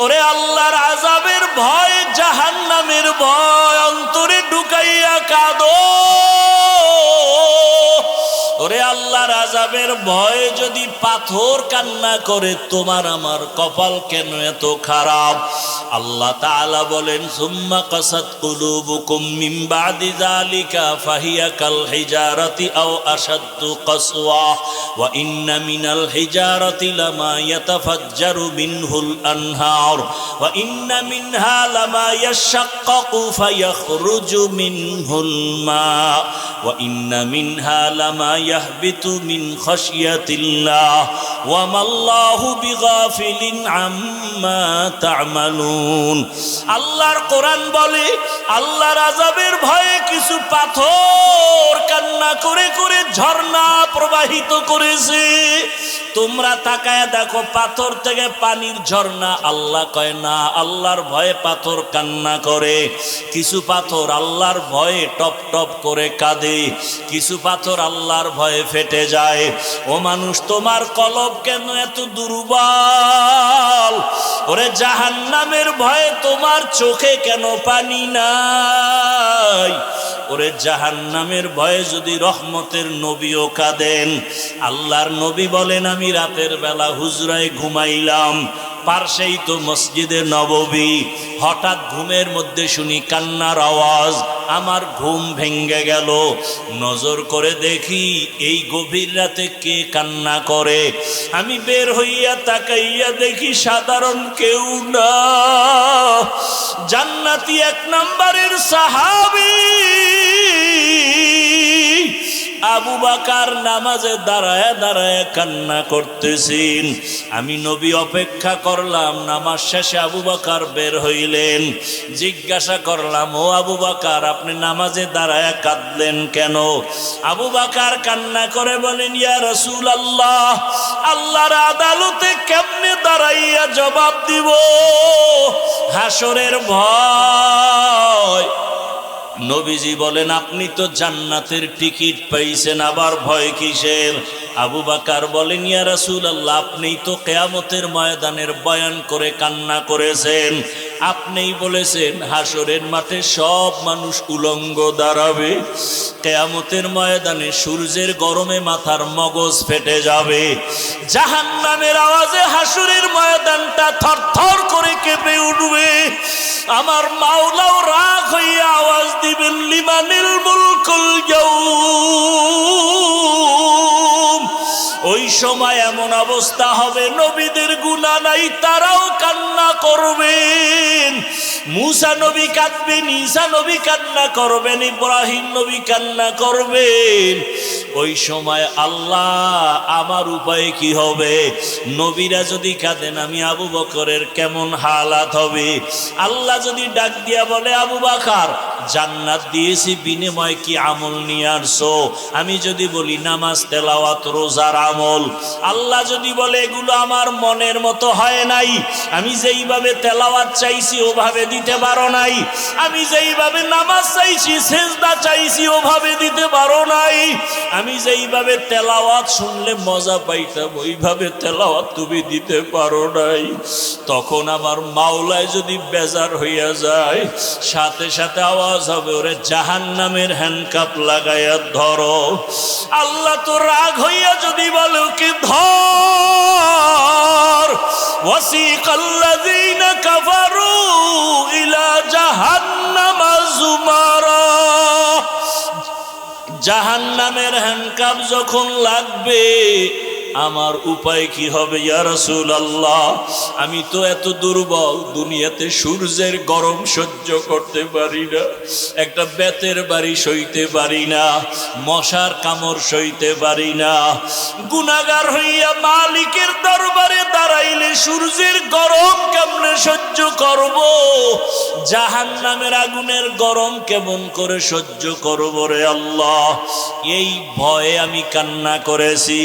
ওরে আল্লাহর আযাবের ভয়, জাহান্নামের ভয় অন্তরে ঢুকাইয়া কাঁদো। ওরে আল্লাহর আযাবের ভয় যদি পাথর কান্না করে, তোমার আমার কপাল কেন এত খারাপ? আল্লাহ তাআলা বলেন, সুম্মা কাসাত কুলুবুকুম মিন বাদি যালিকা ফাহিয়া কাল হিজারাতি আও আশাদ্দু কাসওয়া ওয়া ইন্না মিনাল হিজারাতি লামা ইয়াতাফাজ্জারু মিনহুল আনহার ওয়া ইন্না মিনহা লামা ইয়াশাক্কাকু ফায়াখরুজু মিনহুল মা ওয়া ইন্না মিনহা লামা ইয়াহবিতু মিন খাশিয়াতিল্লাহ ওয়া মাল্লাহু বিগাফিলিন আম্মা তা'মালুন। আল্লাহর কোরআন বলে, আল্লাহর আযাবের ভয়ে কিছু পাথর কান্না করে করে ঝর্ণা প্রবাহিত করেছে। তোমরা তাকায়া দেখো, পাথর থেকে পানির ঝর্ণা। আল্লাহ কয় না, আল্লাহর ভয়ে পাথর কান্না করে। কিছু পাথর আল্লাহর ভয়ে টপ টপ করে কাঁদে, কিছু পাথর আল্লাহর ভয়ে ফেটে যায়। ও মানুষ, তোমার কলব কেন এত দুর্বল? ওরে জাহান্নামের ভয়ে তোমার চোখে কেন পানি নাই? ওরে জাহান্নামের ভয়ে যদি রহমতের নবীও কাঁদেন। আল্লাহর নবী বলেন, আমি রাতের বেলা হুজরায় ঘুমাইলাম, পার্শ্বেই তো মসজিদে নববী। হঠাৎ ঘুমের মধ্যে শুনি কান্নার আওয়াজ, আমার ঘুম ভেঙ্গে গেল। নজর করে দেখি এই গভীর রাতে কে কান্না করে। আমি বের হইয়া তাকাইয়া দেখি সাধারণ কেউ না, জান্নাতি এক নম্বরের সাহাবী আবু বকর নামাজে দাঁড়ায় দাঁড়ায় কান্না করতেছেন। আমি নবী অপেক্ষা করলাম, নামাজ শেষে আবু বকর বের হইলেন। জিজ্ঞাসা করলাম, ও আবু বকর, আপনি নামাজে দাঁড়ায় কাঁদলেন কেন? আবু বকর কান্না করে বলেন, ইয়া রাসূলুল্লাহ, আল্লাহর আদালতে কেমনে দাঁড়াইয়া জবাব দিব? হাসরের ভয়। নবীজি বলেন, আপনি তো জান্নাতের টিকিট পাইছেন, আবার ভয় কিসের? আবু বকর বলেন, ইয়া রাসূলুল্লাহ, আপনিই তো কিয়ামতের ময়দানের বয়ান করে কান্না করেছেন। আপনিই বলেছেন হাসরের মাঠে সব মানুষ উলঙ্গ দাঁড়াবে, কিয়ামতের ময়দানে সূর্যের গরমে মাথার মগজ ফেটে যাবে, জাহান্নামের আওয়াজে হাসরের ময়দানটা থরথর করে কেঁপে উঠবে। আমার মাওলাও রাগ হইয়া আওয়াজ দিবেন, লিমানিল মুলকুল ইয়াউম। ওই সময় এমন অবস্থা হবে, নবীদের গুনাহ নাই, তারাও কান্না করবেন। মুসা নবী কাঁদবেন, ঈসা নবী কান্না করবেন, ইব্রাহিম নবী কান্না করবেন। ওই সময় আল্লাহ, আমার উপায় কি হবে? নবীরা যদি কাঁদেন, আমি আবু বকরের কেমন হালাত হবে? আল্লাহ যদি ডাক দিয়া বলে, আবু বকর, জান্নাত দিয়েছি, বিনিময়ে কি আমল নিয়ে আসছো? আমি যদি বলি নামাজ, তেলাওয়াত, রোজার আমল। আল্লাহ যদি বলে, এগুলো আমার মনের মতো হয় নাই, আমি যেইভাবে তেলাওয়াত চাইছি ওভাবে দিতে পারো নাই, আমি যেইভাবে নামাজ চাইছি, সেজদা চাইছি, ওভাবে দিতে পারো নাই, আমি যেইভাবে তেলাওয়াত শুনলে মজা পাইতাম ওইভাবে তেলাওয়াত তুমি দিতে পারো নাই। তখন আমার মাওলায় যদি বেজার হইয়া যায়, সাথে সাথে আওয়াজ হবে, ওরে জাহান্নামের হ্যান্ডকাপ লাগাইয়া ধরো। আল্লাহ তো রাগ হইয়া যদি বলে, ওকে ধর। ওয়াসিকাল্লাযীনা কাফারু ইলা জাহান্নামা যুমারা। জাহান্নামের হ্যান্ডকাপ যখন লাগবে, আমার উপায় কি হবে? ইয়া রাসূলুল্লাহ, আমি তো এত দুর্বল, দুনিয়াতে সূর্যের গরম সহ্য করতে পারি না, একটা বেতের বাড়ি সইতে পারি না, মশার কামড় সইতে পারি না। গুনাহগার হইয়া মালিকের দরবারে দাঁড়াইলে সূর্যের গরম কেমনে সহ্য করব? জাহান্নামের আগুনের গরম কেমন করে সহ্য করব রে আল্লাহ? এই ভয়ে আমি কান্না করেছি।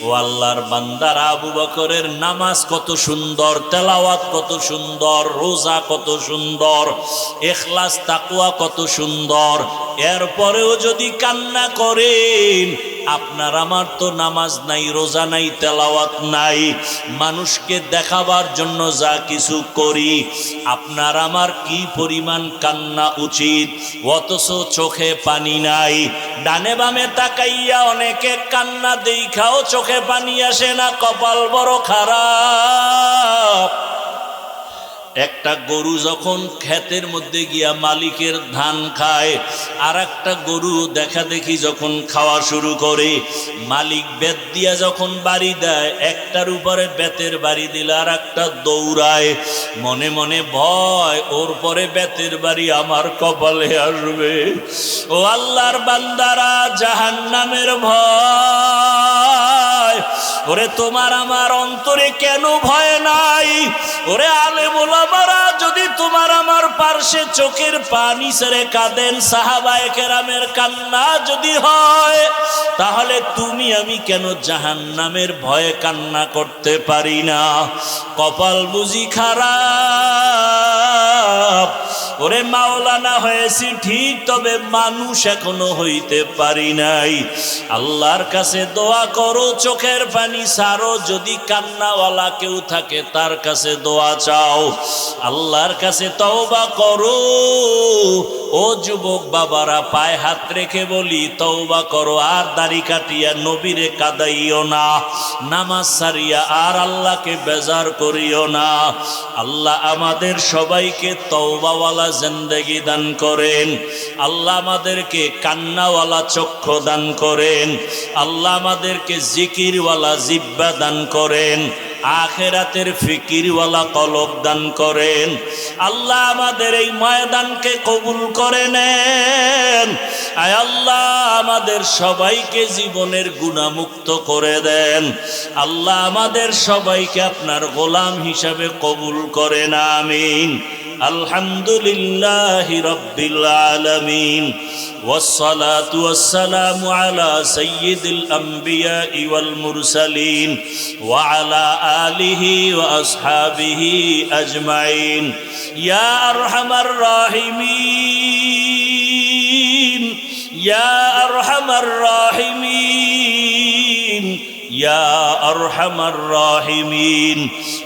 ও আল্লাহর বান্দারা, আবু বকরের নামাজ কত সুন্দর, তেলাওয়াত কত সুন্দর, রোজা কত সুন্দর, ইখলাস তাকওয়া কত সুন্দর। এরপরেও যদি কান্না করেন, আপনার আমার তো নামাজ নাই, রোজা নাই, তেলাওয়াত নাই, মানুষকে দেখাবার জন্য যা কিছু করি, আপনার আমার কি পরিমাণ কান্না উচিত, অথচ চোখে পানি নাই। ডানে বামে তাকাইয়া অনেকে কান্না দেখাও চোখে পানি আসে না, কপাল বড় খারাপ। একটা গরু যখন ক্ষেতের মধ্যে গিয়া মালিকের ধান খায়, আর একটা গরু দেখা দেখি যখন খাওয়া শুরু করে, মালিক বেত দিয়া যখন বাড়ি দেয়, একটার উপরে বেতের বাড়ি দিলে আর একটা দৌড়ায়, মনে মনে ভয়, ওর পরে বেতের বাড়ি আমার কপালে আসবে। ও আল্লাহর বান্দারা, জাহান্নামের ভয়, ওরে তোমার আমার অন্তরে কেন ভয় নাই? ওরে আলেম ওলামারা যদি তোমার আমার পার্শ্বে চোখের পানি ছেড়ে কাঁদেন, সাহাবায়ে কেরামের কান্না যদি হয়, তাহলে তুমি আমি কেন জাহান্নামের ভয়ে কান্না করতে পারি না? কপাল বুঝি খারাপ। ওরে মাওলানা হয়েছি ঠিক, তবে মানুষ এখনো হইতে পারি নাই। আল্লাহর কাছে দোয়া করো, চোখের পানি ছাড়ো, যদি কান্নাওয়ালা কেউ থাকে তার কাছে দোয়া চাও, আল্লাহর কাছে তওবা করো। ও যুবক বাবারা, পায়ে হাত রেখে বলি, তওবা করো, আর দাড়ি কাটিয়া নবীরে কাদাইও না, নামাজ সারিয়া আর আল্লাহকে বেজার করিও না। আল্লাহ আমাদের সবাইকে তওবাওয়ালা জিন্দেগি দান করেন, আল্লাহ আমাদেরকে কান্নাওয়ালা চক্ষু দান করেন, আল্লাহ আমাদেরকে জিকিরওয়ালা জিহ্বা দান করেন, আখিরাতের ফিকিরওয়ালা কলব দান করেন। আল্লাহ আমাদের এই ময়দানকে কবুল করে নেন। আয় আল্লাহ আমাদের সবাইকে জীবনের গুনাহমুক্ত করে দেন। আল্লাহ আমাদের সবাইকে আপনার গোলাম হিসাবে কবুল করেন, আমিন। আলহামদুলিল্লাহি রাব্বিল আলামিন, والصلاة والسلام على سيد الأنبياء والمرسلين وعلى آله وأصحابه أجمعين يا أرحم الراحمين يا أرحم الراحمين يا أرحم الراحمين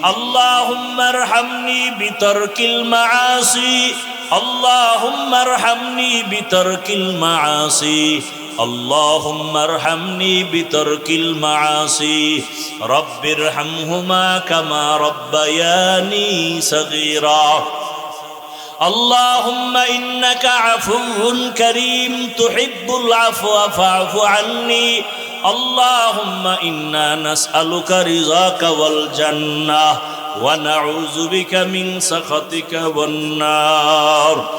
اللهم ارحمني بترك المعاصي اللهم ارحمني بترك المعاصي اللهم ارحمني بترك المعاصي رب ارحمهما كما ربياني صغيرا اللهم إنك عفو كريم تحب العفو فاعف عني اللهم إنا نسألك رضاك والجنة ونعوذ بك من سخطك والنار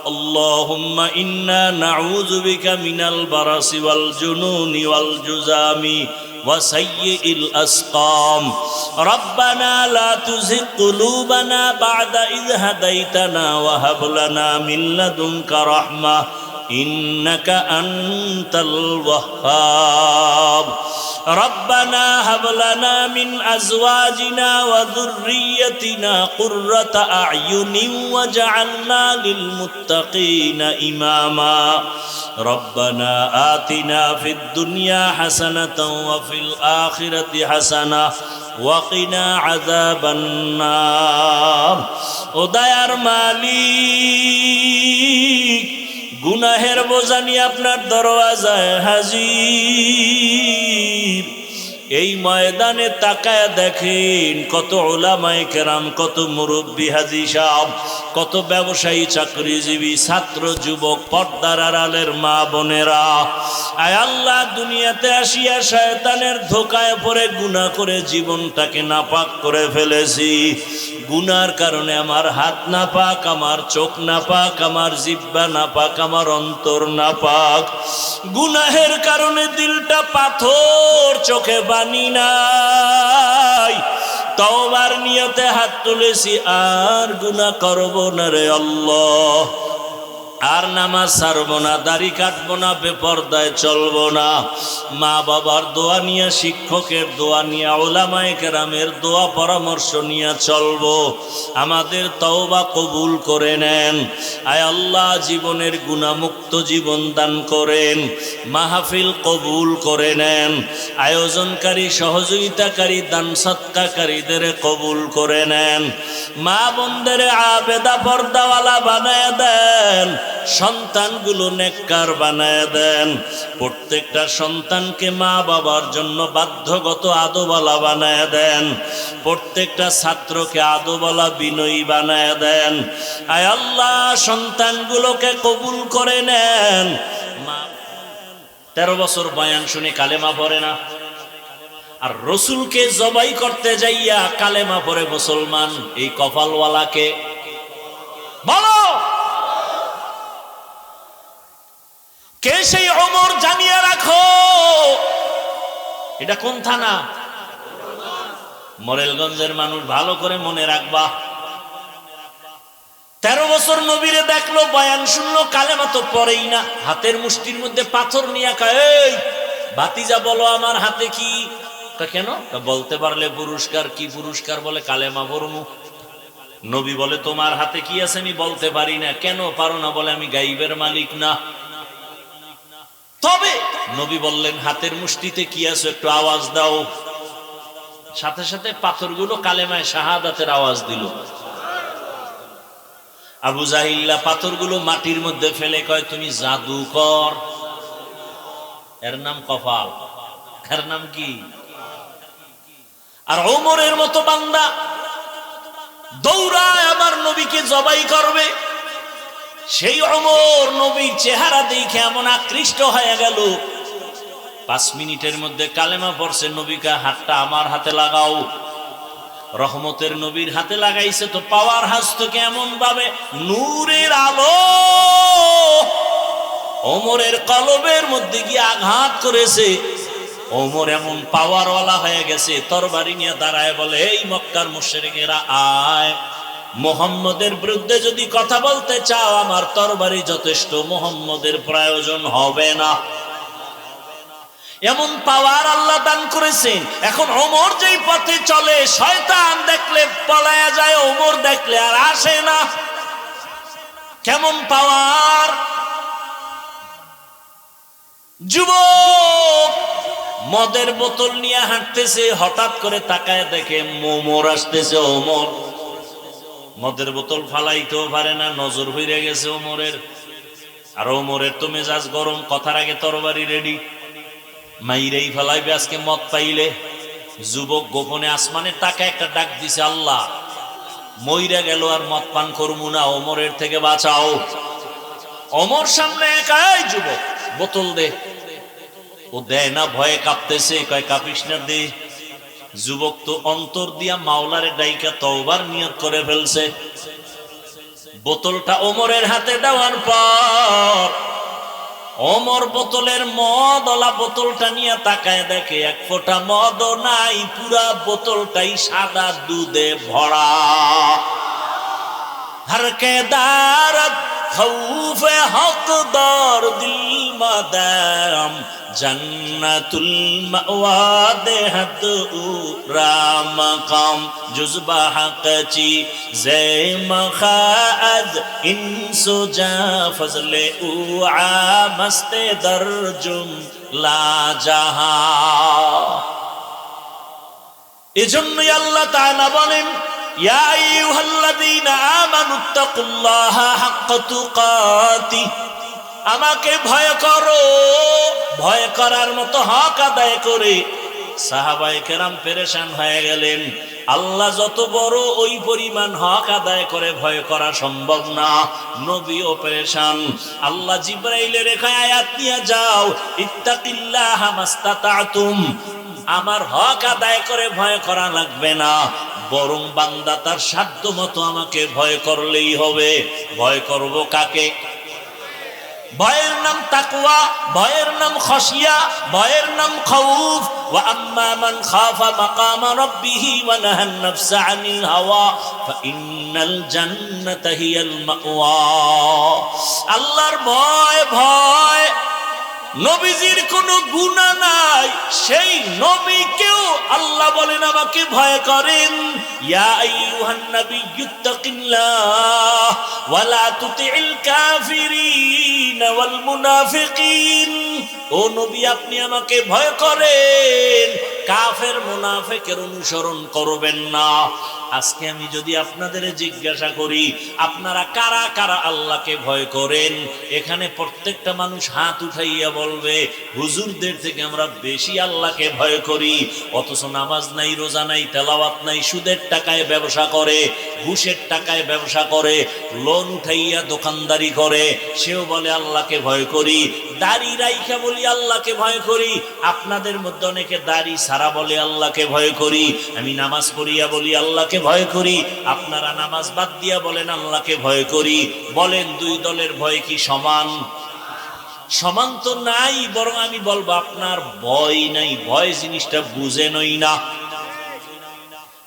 اللهم إنا نعوذ بك من البرص والجنون والجذام وسيء الأسقام ربنا لا تزغ قلوبنا بعد إذ هديتنا وهب لنا من لدنك رحمة إنك أنت الوهاب ربنا هب لنا من أزواجنا وذريتنا قرة أعين واجعلنا للمتقين إماما ربنا آتنا في الدنيا حسنة وفي الآخرة حسنة وقنا عذاب النار وديار مالك গুনাহের বোঝা নিয়ে আপনার দরওয়াজায় হাজির। এই ময়দানে তাকায় দেখেন কত উলামায়ে কেরাম, কত মুরব্বী হাজী সাহেব, কত ব্যবসায়ী, চাকরিজীবী, ছাত্র, যুবক, পর্দার আড়ালের মা বোনেরা। আয় আল্লাহ, দুনিয়াতে আসিয়া শয়তানের ধোকায় পড়ে গুনাহ করে জীবনটাকে নাপাক করে ফেলেছি। গুনার কারণে আমার হাত নাপাক, আমার চোখ নাপাক, আমার জিহ্বা নাপাক, আমার অন্তর নাপাক। গুনাহের কারণে দিলটা পাথর, চোখে পানি নাই। তওবার নিয়তে হাত তুলেছি, আর গুনাহ করব না রে আল্লাহ। আর নামাজ ছাড়বো না, দাড়ি কাটবো না, বেপরদায় চলবো না। মা বাবার দোয়া নিয়ে, শিক্ষকের দোয়া নিয়ে, উলামায়ে কেরামের দোয়া পরামর্শ নিয়ে চলবো। আমাদের তওবা কবুল করে নেন। আয় আল্লাহ, জীবনের গুনাহমুক্ত জীবন দান করেন। মাহফিল কবুল করে নেন। আয়োজনকারী, সহযোগিতাকারী, দান সৎকারীদের কবুল করে নেন। মা বোনদের আবেদা পর্দাওয়ালা বানায় দেন। সন্তানগুলো নেককার বানায় দেন। প্রত্যেকটা সন্তানকে মা বাবার জন্য বাধ্যগত আদবওয়ালা বানায় দেন। প্রত্যেকটা ছাত্রকে আদবওয়ালা, বিনয়ী বানায় দেন। আয় আল্লাহ, সন্তানগুলোকে কবুল করে নেন। 13 বছর বয়ান শুনে কালেমা পড়ে না, আর রসুলকে জবাই করতে যাইয়া কালেমা পড়ে মুসলমান। এই কপালওয়ালাকে বলো, কে সেই ওমর? জানিয়ে রাখো। এটা কোন থানা? মোরেলগঞ্জের মানুষ, ভালো করে মনে রাখবা। 13 বছর নবীরে দেখলো, বয়ান শুনলো, কালেমা তো পড়েই না। হাতের মুষ্টির মধ্যে পাথর নিয়ে কয়, এই ভাতিজা বলো আমার হাতে কি? কেন? বলতে পারলে পুরস্কার। কি পুরস্কার? বলে কালেমা পড়মু। নবী বলে, তোমার হাতে কি আছে? আমি বলতে পারি না। কেন পারো না? বলে, আমি গাইবের মালিক না। তবে নবী বললেন, হাতের মুষ্টিতে কি আছে একটু আওয়াজ দাও। সাথে সাথে পাথরগুলো কালেমায়ে শাহাদাতের আওয়াজ দিল। আবু জাহিল্লা পাথরগুলো মাটির মধ্যে ফেলে কয়, তুমি জাদুকর। এর নাম কপাল। এর নাম কি? আর ওমরের মতো বান্দা দৌড়ায় আমার নবীকে জবাই করবে। সেই ওমর নবীর চেহারা দেখে এমন আকৃষ্ট হয়ে গেল, 5 মিনিটের মধ্যে কালেমা পড়ছে। নবীকে, হাতটা আমার হাতে লাগাও। রহমতের নবীর হাতে লাগাইছে তো পাওয়ার হাসত কেমন ভাবে, নূরের আলো ওমরের কলবের মধ্যে গিয়ে আঘাত করেছে। ওমর এমন পাওয়ারওয়ালা হয়ে গেছে, তরবারি নিয়ে দাঁড়ায় বলে, এই মক্কার মুশরিকেরা, আয়, মুহাম্মদের বিরুদ্ধে যদি কথা বলতে চাও আমার তরবারি যথেষ্ট, মুহাম্মদের প্রয়োজন হবে না। এমন পাওয়ার আল্লাহ দান করেছেন। এখন ওমর যেই পথে চলে, শয়তান দেখলে পলায়া যায়, ওমর দেখলে আর আসে না। কেমন পাওয়ার! যুবক মদের বোতল নিয়ে হাঁটতেছে, হঠাৎ করে তাকায় দেখে ওমর আসতেছে। ওমর মদের বোতল ফালাইতেও পারে না, নজর হইরে গেছে ওমরের। আর ওমরের তো মেজাজ গরম, কথার আগে তরবারি রেডি, মাইরেই ফেলাইবে আজকে মদ পাইলে। যুবক গোপনে আসমানের টাকা একটা ডাক দিছে, আল্লাহ, মইরা গেল আর মদ পান করবো না, ওমরের থেকে বাঁচাও। ওমর সামনে একা, এই যুবক বোতল দে। ও দেয় না, ভয়ে কাঁপতেছে, কয় কাঁপিস না, দে। যুবক তো অন্তর দিয়া মাওলারে ডাইকা তওবার নিয়ত করে ফেলছে। বোতলটা ওমরের হাতে দেওয়ার পর ওমর বোতলের মদওয়ালা বোতলটা নিয়ে তাকায় দেখে এক ফোঁটা মদও নাই, পুরা বোতলটাই সাদা দুধে ভরা। হরকে দারত খৌফে হকদার দিল মাদাম জন্নতুল মাওয়া দেহত রাম কাম জুজবা হকচি জে মখাজ ইনসু জা ফজলে উ আমস্তে দরজুম লা জাহা। এজন্যই আল্লাহ তাআলা বলেন, ইয়া আইয়ুহাল্লাযীনা আমানুত্তাকুল্লাহা হাক্কা তুকাতিহ, আমাকে ভয় করো। ভয় করার মতো হক আদায় করে সাহাবায়ে কেরাম পেরেশান হয়ে গেলেন। আল্লাহ যত বড়, ওই পরিমাণ হক আদায় করে ভয় করা সম্ভব না। নবীও পেরেশান। আল্লাহ জিবরাইলের রেখা আয়াত নিয়ে যাও, ইত্তাকিল্লাহা মাস্তাতাতুম, আমার হক আদায় করে ভয় করা লাগবে না, বরং বান্দা তার সাধ্য মতো আমাকে ভয় করলেই হবে। ভয় করব কাকে? ভয়ের নাম তাকওয়া, ভয়ের নাম খশিয়া, ভয়ের নাম খাউফ। ওয়া আম্মা মান খাফা মাকামা রাব্বিহি ওয়া নাহান নাফসা আনিল হাওয়া ফাইন্নাল জান্নাতা হিয়াল মাওয়া। আল্লাহর ভয়, ভয়। নবীজির কোনো গুনাহ নাই, সেই নবীকেও আল্লাহ বলেন আমাকে ভয় করেন। ইয়া আইয়ুহান নাবিয়্যুত্তাকিল্লাহ ওয়া লা তুতি'ল কাফিরিন ওয়াল মুনাফিকিন। ও নবী, আপনি আমাকে ভয় করেন, কাফের মুনাফিকের অনুসরণ করবেন না। আজকে আমি যদি আপনাদের জিজ্ঞাসা করি আপনারা কারা কারা আল্লাহকে ভয় করেন, এখানে প্রত্যেকটা মানুষ হাত উঠাইয়া বলবে হুজুরদের থেকে আমরা বেশি আল্লাহকে ভয় করি। অথচ নামাজ নাই, রোজা নাই, তেলাওয়াত নাই, সুদের টাকায় ব্যবসা করে, ঘুষের টাকায় ব্যবসা করে, লোন উঠাইয়া দোকানদারি করে, সেও বলে আল্লাহকে ভয় করি। দাড়ি রাইখা বলি আল্লাহকে ভয় করি। আপনাদের মধ্যে অনেকে দাড়ি সারা বলে আল্লাহকে ভয় করি। আমি নামাজ পড়িয়া বলি আল্লাহকে ভয় করি। আপনারা নামাজ বাদ দিয়া বলেন আল্লাহকে ভয় করি। বলেন দুই দলের ভয় কি সমান? সমান তো নাই, বরং আমি বলবো আপনার ভয় নাই, ভয় জিনিসটা বুঝেনই না।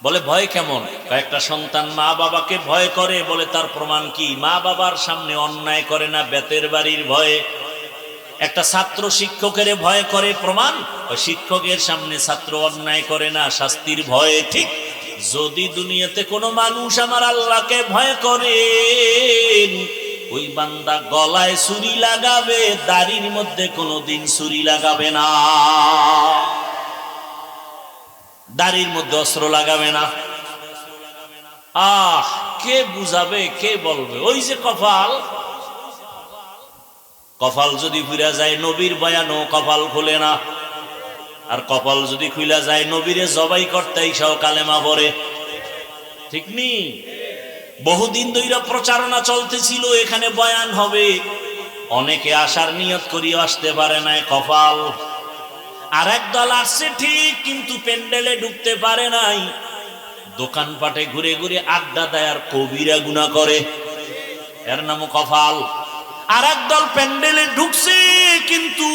বলে ভয় কেমন? একটা সন্তান মা বাবাকে ভয় করে, বলে তার প্রমাণ কি? মা বাবার সামনে অন্যায় করে না বেতের বাড়ির ভয়ে। একটা ছাত্র শিক্ষকের ভয় করে, প্রমাণ? শিক্ষকের সামনে ছাত্র অন্যায় করে না শাস্তির ভয়ে। ঠিক যদি দুনিয়াতে কোনো মানুষ আমার আল্লাহকে ভয় করে, ওই বান্দা গলায় ছুরি লাগাবে, দাড়ির মধ্যে কোনোদিন ছুরি লাগাবে না, দাড়ির মধ্যে অস্ত্র লাগাবে না। কে বুঝাবে, কে বলবে? ওই যে কপাল, কপাল যদি খুলে যায় নবীর বয়ানও কপাল খুলে না। আর কপাল যদি খুলে যায় নবীরে জবাই করতে সহ কালেমা পড়ে। ঠিক নি? বহুদিন ধরে প্রচারণা চলতেছিল এখানে বয়ান হবে, অনেকে আসার নিয়ত করিয়ে আসতে পারে নাই, কপাল। আর একদল আসছে ঠিক, কিন্তু প্যান্ডেলে ঢুকতে পারে নাই, দোকানপাটে ঘুরে ঘুরে আড্ডা দেয় আর কবিরা গুনাহ করে, এর নামও কপাল। আর একদল প্যান্ডেলে ঢুকছে, কিন্তু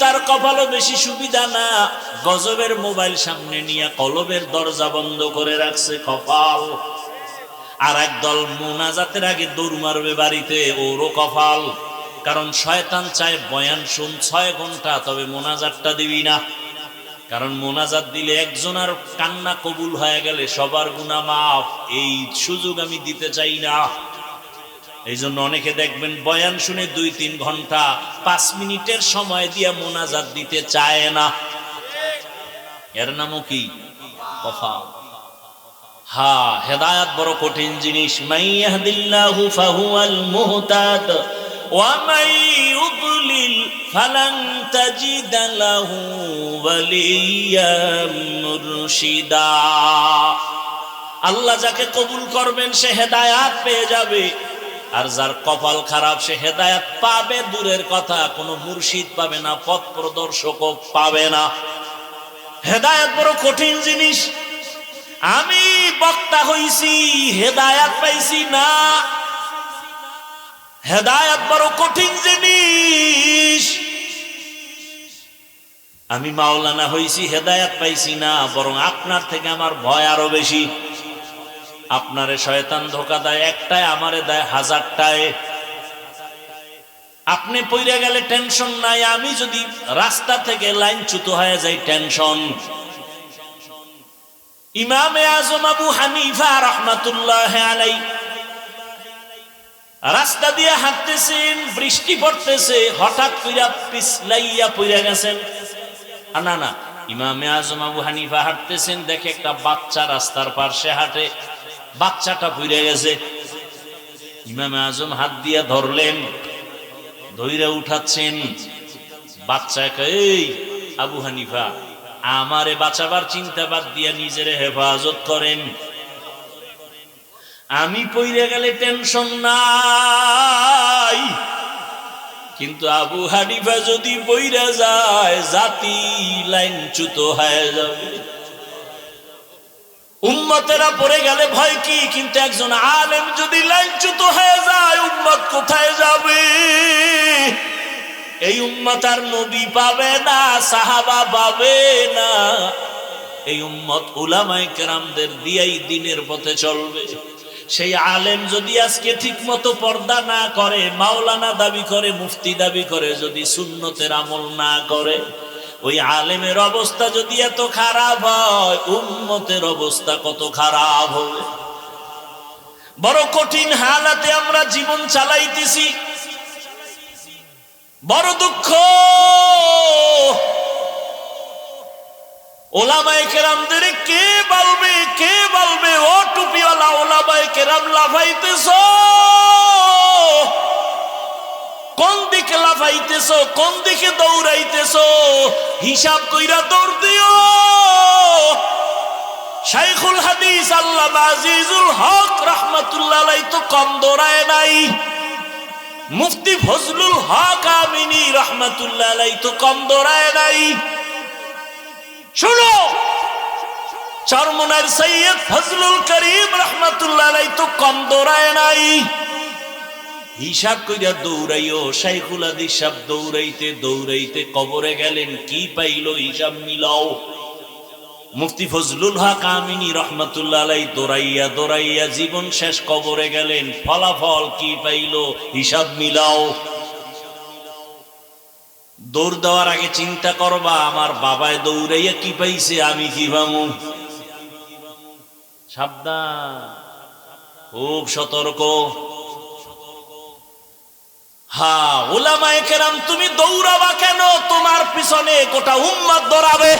তার কপালও বেশি সুবিধা না, গজবের মোবাইল সামনে নিয়ে কলবের দরজা বন্ধ করে রাখছে, কপাল। আর একদল মোনাজাতের আগে দৌড় মারবে বাড়িতে, ওরও কপাল। কারণ শয়তান চায় বয়ান শুন 6 ঘন্টা, তবে মোনাজাতটা দিবি না। কারণ মোনাজাত দিলে একজনের কান্না কবুল হয়ে গেলে সবার গুনাহ মাফ, এই সুযোগ আমি দিতে চাই না। এই জন্য অনেকে দেখবেন বয়ান শুনে 2-3 ঘন্টা 5 মিনিটের সময় দিয়ে মোনাজাত দিতে চায় না, এর নামও কি? কফা। হ্যাঁ, হেদায়েত বড় কঠিন জিনিস। মাই ইয়াহদিল্লাহু ফাহুয়াল মুহতাদ ওয়া মাই ইউদ্লিল ফালান তাজিদ লাহু ওয়ালিয়্যাম মুরশিদা। আল্লাহ যাকে কবুল করবেন সে হেদায়েত পেয়ে যাবে, আর যার কপাল খারাপ সে হেদায়েত পাবে দূরের কথা, কোনো মুর্শিদ পাবে না, পথ প্রদর্শকও পাবে না। হেদায়েত বড় কঠিন জিনিস। আমি বক্তা হইছি, হেদায়েত পাইছি না। হেদায়েত বড় কঠিন জিনিস। আমি মাওলানা হইছি, হেদায়েত পাইছি না, বরং আপনার থেকে আমার ভয় আরো বেশি। আপনারে শয়তান ধোঁকা দেয় একটায়, আমারে দেয় 1000টায়। আপনি পইরা গেলে টেনশন নাই, আমি যদি রাস্তা থেকে লাইনচ্যুত হয়ে যাই টেনশন। ইমামে আজম আবু হানিফা রাহমাতুল্লাহ আলাইহি রাস্তা দিয়ে হাঁটতেছেন, বৃষ্টি পড়তেছে, হঠাৎ কইরা পিছলাইয়া পইরা গেছেন। না, ইমামে আজম আবু হানিফা হাঁটতেছেন, দেখে একটা বাচ্চা রাস্তার পাশে হাঁটে, বাচ্চাটা পইরা গেছে। ইমামে আজম হাত দিয়া ধরলেন, ধইরা উঠাচ্ছেন। বাচ্চাকে, এই আবু হানিফা, আমারে বাঁচাবার চিন্তা বাদ দিয়া নিজের হেফাজত করেন, আমি পইরা গেলে টেনশন নাই, কিন্তু আবু হানিফা যদি পইরা যায় জাতি লাইনচ্যুত হয়ে যাবে। উম্মতেরা পড়ে গেলে ভয় কি, কিন্তু একজন আলেম যদি লাইনচ্যুত হয়ে যায় উম্মত কোথায় যাবে? এই উম্মত আর নবী পাবে না, সাহাবা পাবে না। এই উম্মত উলামায়ে কেরামদের দিয়েই দিনের পথে চলবে। সেই আলেম যদি আজকে ঠিক মতো পর্দা না করে, মাওলানা দাবি করে, মুফতি দাবি করে, যদি সুন্নতের আমল না করে, ওই আলেমের অবস্থা যদি এত খারাপ হয়, উম্মতের অবস্থা কত খারাপ হবে। বড় কঠিন হালাতে আমরা জীবন চালাইতেছি, বড় দুঃখ। ওলামায়ে কেরামদের কে বলবে, কে বলবে? ও টুপিওয়ালা ওলামায়ে কেরাম লাফাইতেছো, কোন দিকে লাফাইতেছো, কোন দিকে দৌড়াইতেছো? হিসাব কইরা দৌড় দিও। শাইখুল হাদিস আল্লামা আজিজুল হক রাহমাতুল্লাহ আলাইহি তো কম দৌড়ায় নাই, মুফতি ফজলুল হক আমিনী রাহমাতুল্লাহ আলাইহি তো কম দৌড়ায় নাই। শুনো, চরমনার সৈয়দ ফজলুল করিম রাহমাতুল্লাহ আলাইহি তো কম দৌড়ায় নাই। হিসাব কইরা দৌড়াইও। শাইখুল হাদিস সাহেব দৌড়াইতে দৌড়াইতে কবরে গেলেন, কি পাইল হিসাব মিলাও। মুফতি ফজলুল হক আমিনী রাহমাতুল্লাহ আলাইহি দৌড়াইয়া দৌড়াইয়া জীবন শেষ, কবরে গেলেন, ফলাফল কি পাইল হিসাব মিলাও। দৌড় দেওয়ার আগে চিন্তা করবা, আমার বাবায় দৌড়াইয়া কি পাইছে, আমি কি পাবো। সাবধান, খুব সতর্ক। হ্যাঁ, উলামায়ে কেরাম তুমি দৌড়াবা কেন? তোমার পিছনে গোটা উম্মত দৌড়াবে,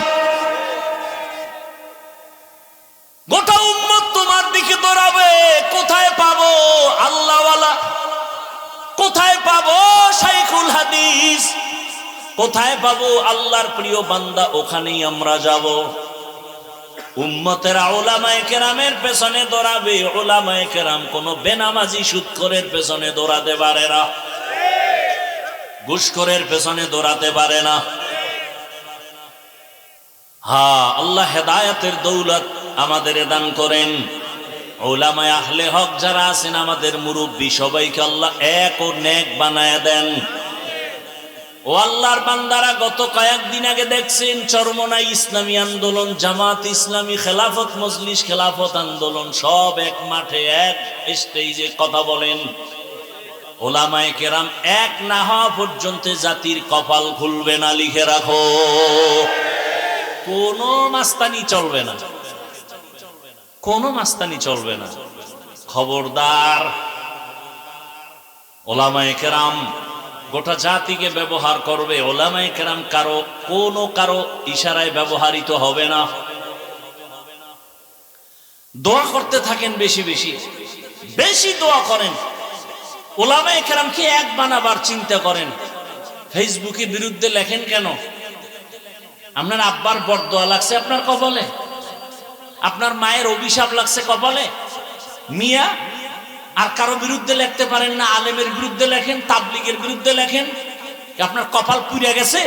গোটা উম্মত তোমার দিকে দৌড়াবে। কোথায় পাবো আল্লাহওয়ালা, কোথায় পাবো শাইখুল হাদিস, কোথায় পাবো আল্লাহর প্রিয় বান্দা? ওখানেই আমরা যাব। উম্মতেরা উলামায়ে কেরামের পেছনে দৌড়াবে। উলামায়ে কেরাম কোন বেনামাজি সুদখোরের পেছনে দৌড়াতে পারে না, ঘুষখোরের পেছনে দৌড়াতে পারে না। হ্যাঁ, আল্লাহ হেদায়েতের দৌলত আমাদের দান করেন। উলামায়ে আহলে হক যারা আছেন, আমাদের মুরব্বী, সবাইকে আল্লাহ এক ও নেক বানায়া দেন। ও আল্লাহর বান্দারা, গত কয়েকদিন আগে দেখছেন চরমনাই ইসলামী আন্দোলন, জামাত ইসলামী, খেলাফত মজলিস, খেলাফত আন্দোলন সব এক মাঠে এক স্টেজে কথা বলেন। ওলামায়ে কেরাম এক না হওয়া পর্যন্ত জাতির কপাল খুলবে না, লিখে রাখো। কোনো মাস্তানি চলবে না, কোনো মাস্তানি চলবে না, খবরদার। ওলামায়ে কেরাম গোটা জাতিকে ব্যবহার করবে। ওলামায়ে কেরাম কারো ইশারায় ব্যবহৃত হবে না। দোয়া করতে থাকেন, বেশি বেশি বেশি দোয়া করেন। ওলামায়ে কেরামকে এক বানাবার চিন্তা করেন। ফেসবুকের বিরুদ্ধে লেখেন কেন? আপনার আব্বার বরদোয়া লাগছে আপনার কপালে, আপনার মায়ের অভিশাপ লাগছে কপালে। মিয়া আর কারো বিরুদ্ধে লিখতে পারেন না, আলেমের বিরুদ্ধে লেখেন, তাবলীগের বিরুদ্ধে লেখেন, আপনার কপাল পুড়ে গেছে,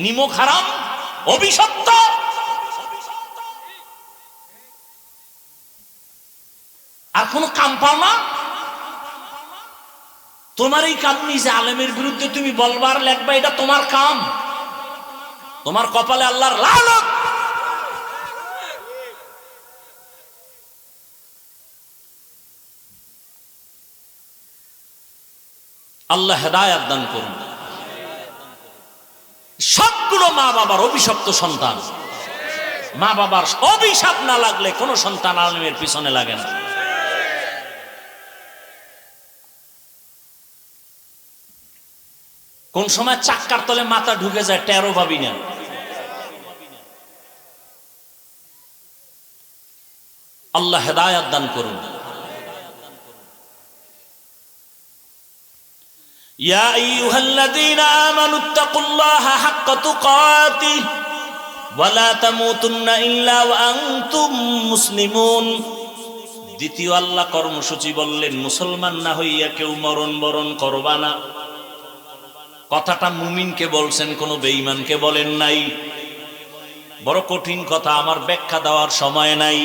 নিমক হারাম, অভিশপ্ত। আর কোনো কাম পাও না। তোমার এই কাম নেই যে আলেমের বিরুদ্ধে তুমি বলবার লেখবা, এটা তোমার কাম। তোমার কপালে আল্লাহর লানত। আল্লাহ হেদায়েত দান করুন। সবগুলো মা বাবার অভিশপ্ত সন্তান। মা বাবার অভিশাপ না লাগলে কোন সন্তান আলেমের পিছনে লাগে না। কোন সময় চাক্কার তলে মাথা ঢুকে যায়, টেরও ভাবি না। আল্লাহ হেদায়েত দান করুন। ইয়া আইয়ুহাল্লাযীনা আমানুত্তাকুল্লাহা হাক্কা তুকাতিহি ওয়া লা তামুতুন্না ইল্লা ওয়া আনতুম মুসলিমুন। দ্বিতীয় আল্লাহ কর্মসূচি বললেন, মুসলমান না হইয়া কেউ মরণ বরণ করবা না। কথাটা মুমিনকে বলছেন, কোনো বেঈমানকে বলেন নাই। বড় কঠিন কথা, আমার ব্যাখ্যা দেওয়ার সময় নাই।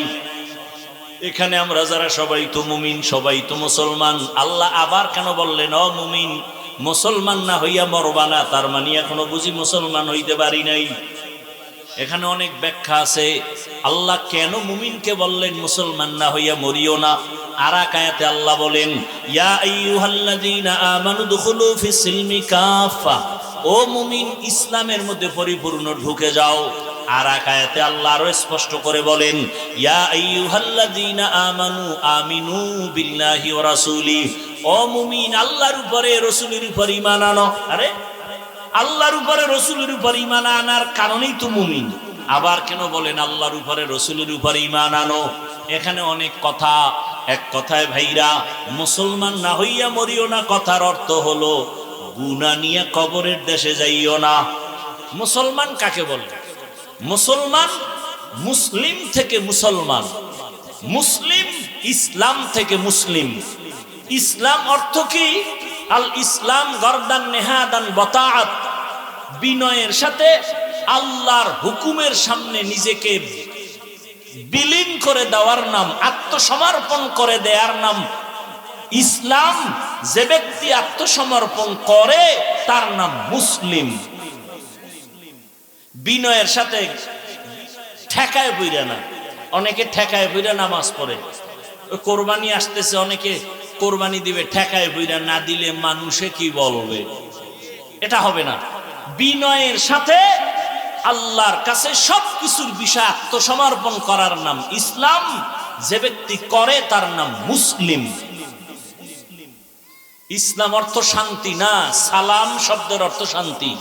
এখানে আমরা যারা সবাই তো মুমিন, সবাই তো মুসলমান, আল্লাহ আবার কেন বললেন ও মুমিন মুসলমান না হইয়া মরবা না? তার মানে এখনো বুঝি মুসলমান হইতে পারি নাই। এখানে অনেক ব্যাখ্যা আছে। আল্লাহ কেন মুমিনকে বললেন মুসলমান না হইয়া মরিও না? আর এক আয়াতে আল্লাহ বলেন ইয়া আইয়ুহাল্লাযীনা আমানু দুখুলু ফিস সিলমি কাফা, ও মুমিন ইসলামের মধ্যে পরিপূর্ণ ঢুকে যাও। আর এক আয়াতে আল্লাহ আরো স্পষ্ট করে বলেন ইয়া আইয়ুহাল্লাযীনা আমানু আমিনু বিল্লাহি ওয়া রাসূলি, ও মুমিন আল্লাহর উপরে রাসূলের উপর ঈমান আনো। আরে আল্লাহর উপরে রাসূলের উপর ঈমান আনার কারণেই তো মুমিন। আবার কেন বলেন আল্লাহর উপরে রাসূলের উপর ঈমান আনো? এখানে অনেক কথা। এক কথায় ভাইরা, মুসলমান না হইয়া মরিও না কথার অর্থ হলো গুনাহ নিয়ে কবরের দেশে যাইও না। মুসলমান কাকে বলে? মুসলমান মুসলিম থেকে মুসলমান, মুসলিম ইসলাম থেকে মুসলিম। ইসলাম অর্থ কি? আল ইসলাম গরদান নেহাদান বতাআত, বিনয়ের সাথে আল্লাহর হুকুমের সামনে নিজেকে বিলীন করে দেওয়ার নাম, আত্মসমর্পণ করে দেওয়ার নাম ইসলাম। যে ব্যক্তি আত্মসমর্পণ করে তার নাম মুসলিম। বিনয়ের সাথে ঠেকায় বইরা না। অনেকে ঠেকায় বইরা নামাজ পড়ে। কোরবানি আসতেছে, অনেকে কোরবানি দিবে ঠেকায় বইরা, না দিলে মানুষে কি বলবে, এটা হবে না। বিনয়ের সাথে আল্লাহর কাছে সবকিছুর বিষয় আত্মসমর্পণ করার নাম ইসলাম। যে ব্যক্তি করে তার নাম মুসলিম। ইসলাম অর্থ শান্তি না, সালাম শব্দের অর্থ শান্তি,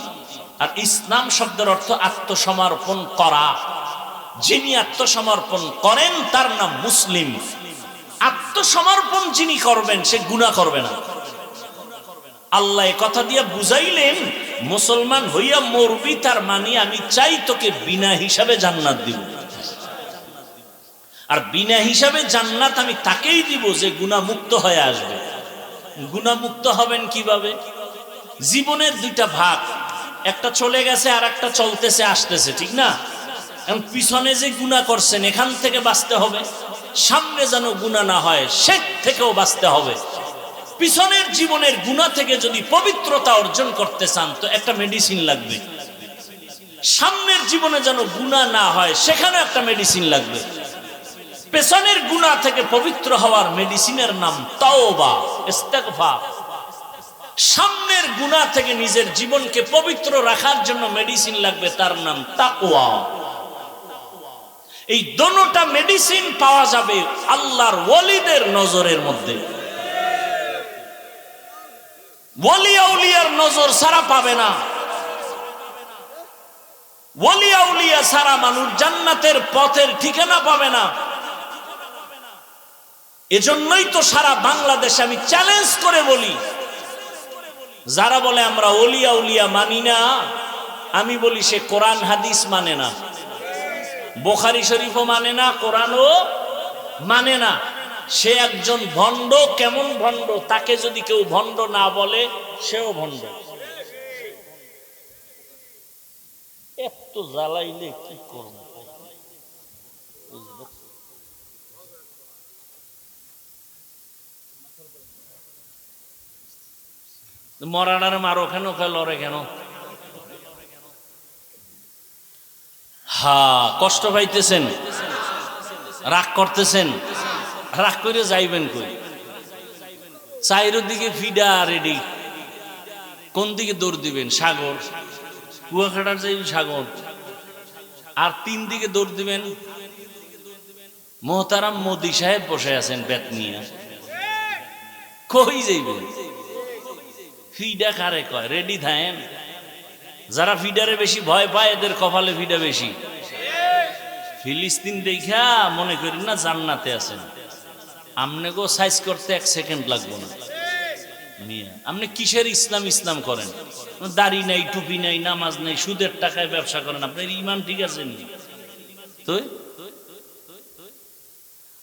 আর ইসলাম শব্দের অর্থ আত্মসমর্পণ করা। যিনি আত্মসমর্পণ করেন তার নাম মুসলিম। আত্মসমর্পণ যিনি করবেন সে গুনাহ করবে না। আল্লাহ কথা দিয়ে বুঝাইলেন মুসলমান হইয়া মরবি, তার মানে আমি চাই তোকে বিনা হিসাবে জান্নাত দিব। আর বিনা হিসাবে জান্নাত আমি তাকেই দিব যে গুনাহ মুক্ত হয়ে আসবে। গুনাহ মুক্ত হবেন কিভাবে? জীবনের দুইটা ভাগ, একটা চলে গেছে আর একটা চলতেছে আসতেছে, ঠিক না? এখন পিছনে যে গুনাহ করছেন এখান থেকে বাঁচতে হবে, সামনে যেন গুনাহ না হয় সে থেকেও বাঁচতে হবে। পিছনের জীবনের গুনাহ থেকে যদি পবিত্রতা অর্জন করতে চান তো একটা মেডিসিন লাগবে। সামনের জীবনে যেন গুনাহ না হয় সেখানে একটা মেডিসিন লাগবে। পেছনের গুনাহ থেকে পবিত্র হওয়ার মেডিসিনের নাম তাওবা, ইস্তেগফার। সামনের গুনাহ থেকে নিজের জীবনকে পবিত্র রাখার জন্য মেডিসিন লাগবে, তার নাম তাকওয়া। এই দুটোটা মেডিসিন পাওয়া যাবে আল্লাহর ওয়ালিদের নজরের মধ্যে। ওয়ালি আউলিয়ার নজর ছাড়া পাবে না। ওয়ালি আউলিয়া ছাড়া মানুষ জান্নাতের পথের ঠিকানা পাবে না। এজন্যই তো সারা বাংলাদেশে আমি চ্যালেঞ্জ করে বলি, যারা বলে আমরা ওলি আউলিয়া মানি না, আমি বলি সে কোরআন হাদিস মানে না, বুখারী শরীফও মানে না, কোরআনও মানে না। সে একজন ভণ্ড। কেমন ভণ্ড? তাকে যদি কেউ ভণ্ড না বলে সেও ভণ্ড। এত জ্বালাইলে কি করব? মরানার মারো কেন, লড়ে কেন? কষ্ট পাইতেছেন, রাগ করতেছেন, রাগ করে যাইবেন কই? চাইরদিকে ফিডা রেডি, কোন দিকে দৌড় দিবেন? সাগর, কুয়াকাটার যাইবেন সাগর। আর 3 দিকে দৌড় দিবেন মোহতারাম মোদি সাহেব বসে আছেন ব্যাট নিয়ে, কই যাইবেন? ফিডা কারে কয়? রেডি থাকেন। যারা ফিডারে বেশি ভয় পায় এদের কপালে ফিডা বেশি। ফিলিস্তিন দেখা মনে করেন না জান্নাতে আছেন। আমনে গো সাইজ করতে 1 সেকেন্ড লাগবে না। আপনি কিসের ইসলাম ইসলাম করেন? দাড়ি নাই, টুপি নাই, নামাজ নাই, সুদের টাকায় ব্যবসা করেন। আপনার ঈমান ঠিক আছে? তো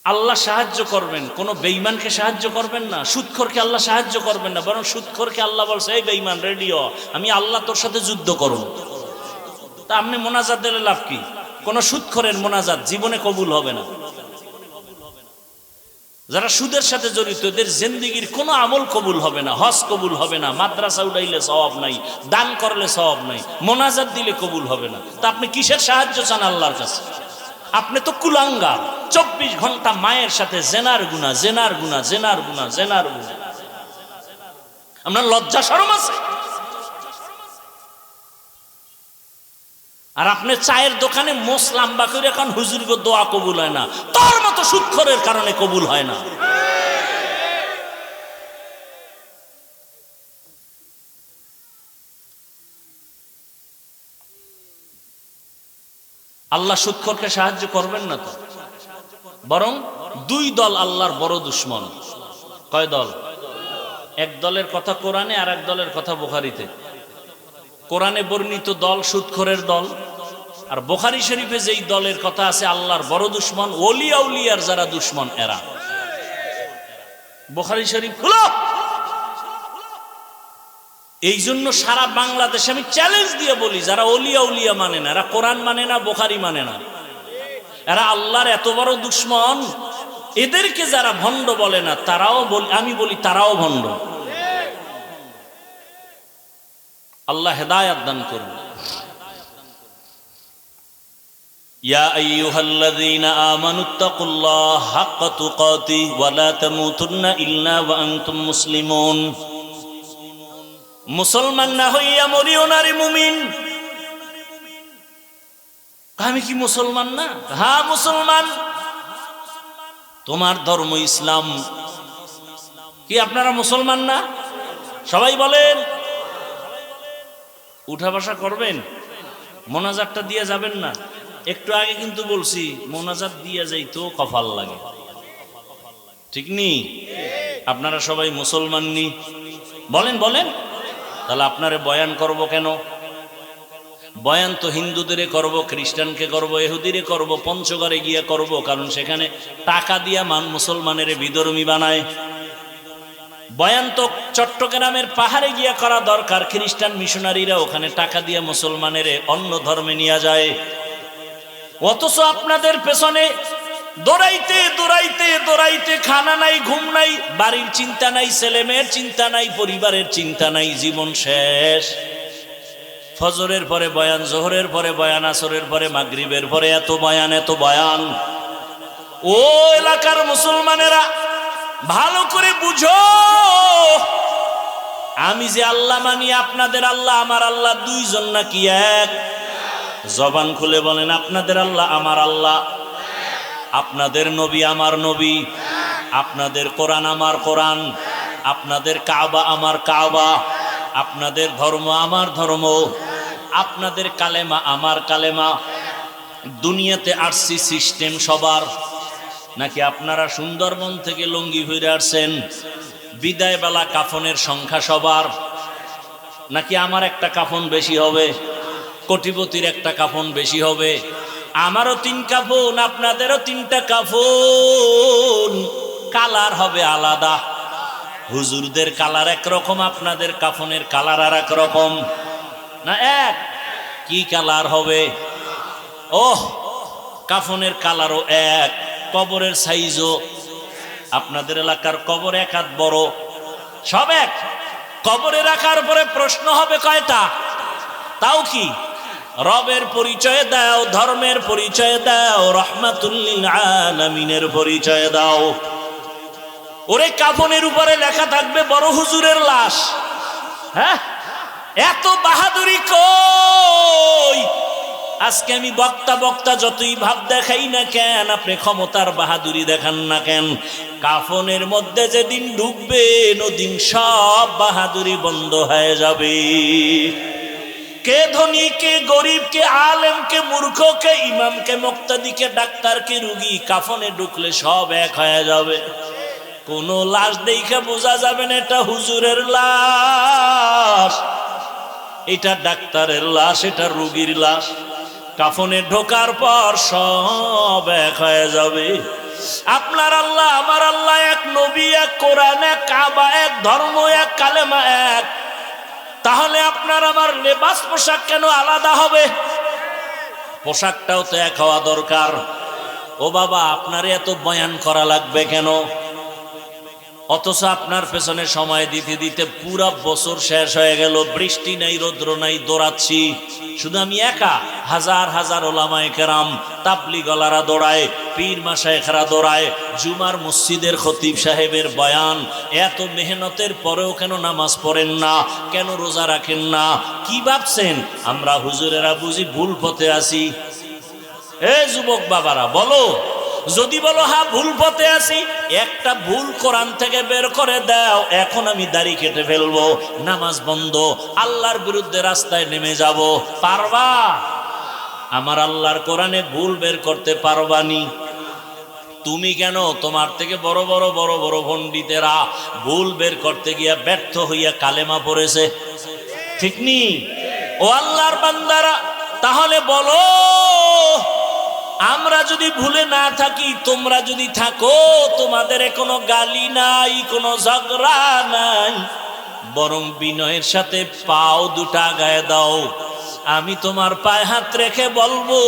আল্লাহ সাহায্য করবেন, কোন বেঈমানকে সাহায্য করবেন না। সুদখোরকে আল্লাহ সাহায্য করবেন না, বরং সুদখোরকে আল্লাহ বলছে এই বেঈমান রেডি হ, আমি আল্লাহ তোর সাথে যুদ্ধ করব। তা আপনি মোনাজাত দিলে লাভ কি? কোন সুদখোরের মোনাজাত জীবনে কবুল হবে না। যারা সুদের সাথে জড়িত এদের জিন্দেগির কোনো আমল কবুল হবে না, হজ কবুল হবে না, মাদ্রাসা উঠাইলে সওয়াব নাই, দান করলে সওয়াব নাই, মোনাজাত দিলে কবুল হবে না। তা আপনি কিসের সাহায্য চান আল্লাহর কাছে? আপনি তো কুলাঙ্গার, 24 ঘন্টা মায়ের সাথে জেনার গুনাহ, জেনার গুনাহ, জেনার গুনাহ, জেনার গুনাহ। আপনার লজ্জা শরম আছে? আর আপনি চায়ের দোকানে মোস লাম্বা করে এখন হুজুরকে দোয়া কবুল হয় না, তোর মতো সুদখোরের কারণে কবুল হয় না। আল্লাহ সুদখোরকে সাহায্য করবেন না তো, বরং দুই দল আল্লাহর বড় দুশ্মন। কয় দল? এক দলের কথা কোরআনে, আর এক দলের কথা বুখারীতে। কোরআনে বর্ণিত দল সুদখোরের দল, আর বুখারী শরীফে যেই দলের কথা আছে আল্লাহর বড় দুশ্মন, ওলি আউলিয়ার যারা দুশ্মন এরা। বুখারী শরীফ খুলো। এই জন্য সারা বাংলাদেশে আমি চ্যালেঞ্জ দিয়ে বলি, যারা ওলি আউলিয়া মানে না, এরা কোরআন মানে না, বুখারী মানে না, এরা আল্লাহর এত বড় দুশ্মন, এদেরকে যারা ভণ্ড বলে না তারাও বলি, আমি বলি তারাও ভণ্ড। আল্লাহ হেদায়েত দান করুন। ইয়া আইয়ুহাল্লাযীনা আমানুত্তাকুল্লাহ হাক্কা তুকাতিহি ওয়া লা তামুতুন্না ইল্লা ওয়া আনতুম মুসলিমুন। মুসলমান না হইয়া মরিও না রে মুমিন। আমি কি মুসলমান না? হ্যাঁ মুসলমান। তোমার ধর্ম ইসলাম। কি আপনারা মুসলমান না? সবাই বলেন। উঠা বসা করবেন, মোনাজাতটা দিয়ে যাবেন না। একটু আগে কিন্তু বলছি মোনাজাত দিয়ে যাইতো কপাল লাগে, ঠিক নি? আপনারা সবাই মুসলমান নি? বলেন বলেন। তাহলে আপনারে বয়ান করব কেন? বয়ান তো হিন্দুদের করব, খ্রিস্টানকে করব, ইহুদিরে করব, পঞ্চগড়ে গিয়ে করব, কারণ সেখানে টাকা দিয়া মুসলমানের বিধর্মী বানায়। বয়ান তো চট্টগ্রামের পাহাড়ে গিয়া করা দরকার, খ্রিস্টান মিশনারিরা ওখানে টাকা দিয়া মুসলমানের অন্য ধর্মে নিয়ে যায়। অথচ আপনাদের পেছনে দৌড়াইতে দৌড়াইতে দৌড়াইতে খানা নাই, ঘুম নাই, বাড়ির চিন্তা নাই, ছেলে মেয়ের চিন্তা নাই, পরিবারের চিন্তা নাই, জীবন শেষ। ফজরের পরে বয়ান, জোহরের পরে বয়ান, আসরের পরে মাগরিবের পরে এত বয়ান, এত বয়ান। ও এলাকার মুসলমানেরা ভালো করে বুঝো, আমি যে আল্লাহ মানি, আপনাদের আল্লাহ আমার আল্লাহ দুইজন নাকি এক? জবান খুলে বলেন, আপনাদের আল্লাহ আমার আল্লাহ, আপনাদের নবী আমার নবী, আপনাদের কোরআন আমার কোরআন, আপনাদের কাবা আমার কাবা, আপনাদের ধর্ম আমার ধর্ম, আপনাদের কালেমা আমার কালেমা। দুনিয়াতে আসছি সিস্টেম সবার, নাকি আপনারা সুন্দরবন থেকে লুঙ্গি ফিরে আসছেন? বিদায় বেলা কাফনের সংখ্যা সবার, নাকি আমার একটা কাফন বেশি হবে, কোটিপতির একটা কাফন বেশি হবে? আমারও 3 কাফন, আপনাদেরও 3টা কাফন, কালার হবে আলাদা। হুজুরদের কালার একরকম, আপনাদের কাফনের কালার আর এক রকম না এক? কি কালার হবে? ওহ, কাফনের কালারও এক, কবরের সাইজও। আপনাদের এলাকার কবর 1 হাত বড়, সব এক। কবরে রাখার পরে প্রশ্ন হবে কয়টা? তাও কি? রবের পরিচয় দাও, ধর্মের পরিচয় দাও, রাহমাতুল লিল আলামিনের পরিচয় দাও। ওরে কাফনের উপরে লেখা থাকবে বড় হুজুরের লাশ। হ্যাঁ, এত বাহাদুরি কই? আজকে আমি বক্তা যতই ভাব দেখাই না কেন, আপনি ক্ষমতার বাহাদুরি দেখান না কেন, কাফনের মধ্যে যেদিন ঢুকবেন ওদিন সব বাহাদুরি বন্ধ হয়ে যাবে। কে ধনী, কে গরিব, কে আলেম, কে মূর্খ, কে ইমাম, কে মুক্তাদি, কে ডাক্তার, কে রুগী, কাফনে ঢুকলে সব এক হয়ে যাবে। কোন লাশ দেখে বোঝা যাবে না এটা হুজুরের লাশ, এটা ডাক্তারের লাশ, এটা রুগীর লাশ। কাফনে ঢোকার পর সব এক হয়ে যাবে। আপনার আল্লাহ আমার আল্লাহ এক, নবী এক, কোরআন এক, কাবা এক, ধর্ম এক, কালেমা এক। তাহলে আপনার আমার লেবাস পোশাক কেন আলাদা হবে? পোশাকটাও তো এক হওয়া দরকার। ও বাবা, আপনারে এত বয়ান করা লাগবে কেন? অথচ আপনার পেছনে সময় দিতে দিতে পুরা বছর শেষ হয়ে গেল, বৃষ্টি নাই, রৌদ্র নাই, দৌড়াচ্ছি। শুধু আমি একা, হাজার হাজার ওলামায়ে কেরাম, তাবলীগওয়ালারা দৌড়ায়, পীর মাশায়েখরা দৌড়ায়, জুমার মসজিদের খতিব সাহেবের বয়ান। এত মেহনতের পরেও কেন নামাজ পড়েন না? কেন রোজা রাখেন না? কি ভাবছেন আমরা হুজুরেরা বুঝি ভুল পথে আছি? এ যুবক বাবারা বলো, যদি বলো হ্যাঁ ভুল পথে আছি, একটা ভুল কোরআন থেকে বের করে দাও, এখন আমি দাড়ি কেটে ফেলবো, নামাজ বন্ধ, আল্লাহর বিরুদ্ধে রাস্তায় নেমে যাব। পারবা? আমার আল্লাহর কোরআনে ভুল বের করতে পারবানি? তুমি কেন? তোমার থেকে বড় বড় বড় বড় পণ্ডিতেরা ভুল বের করতে গিয়া ব্যর্থ হইয়া কালেমা পড়েছে, ঠিক নি? ও আল্লাহর বান্দারা, তাহলে বলো, আমরা যদি ভুলে না থাকি, তোমরা যদি থাকো, তোমাদের কোনো গালি নাই, কোনো ঝগড়া নাই, বরং বিনয়ের সাথে পাও দুটা গায়ে দাও। আমি তোমার পায়ে হাত রেখে বলবো,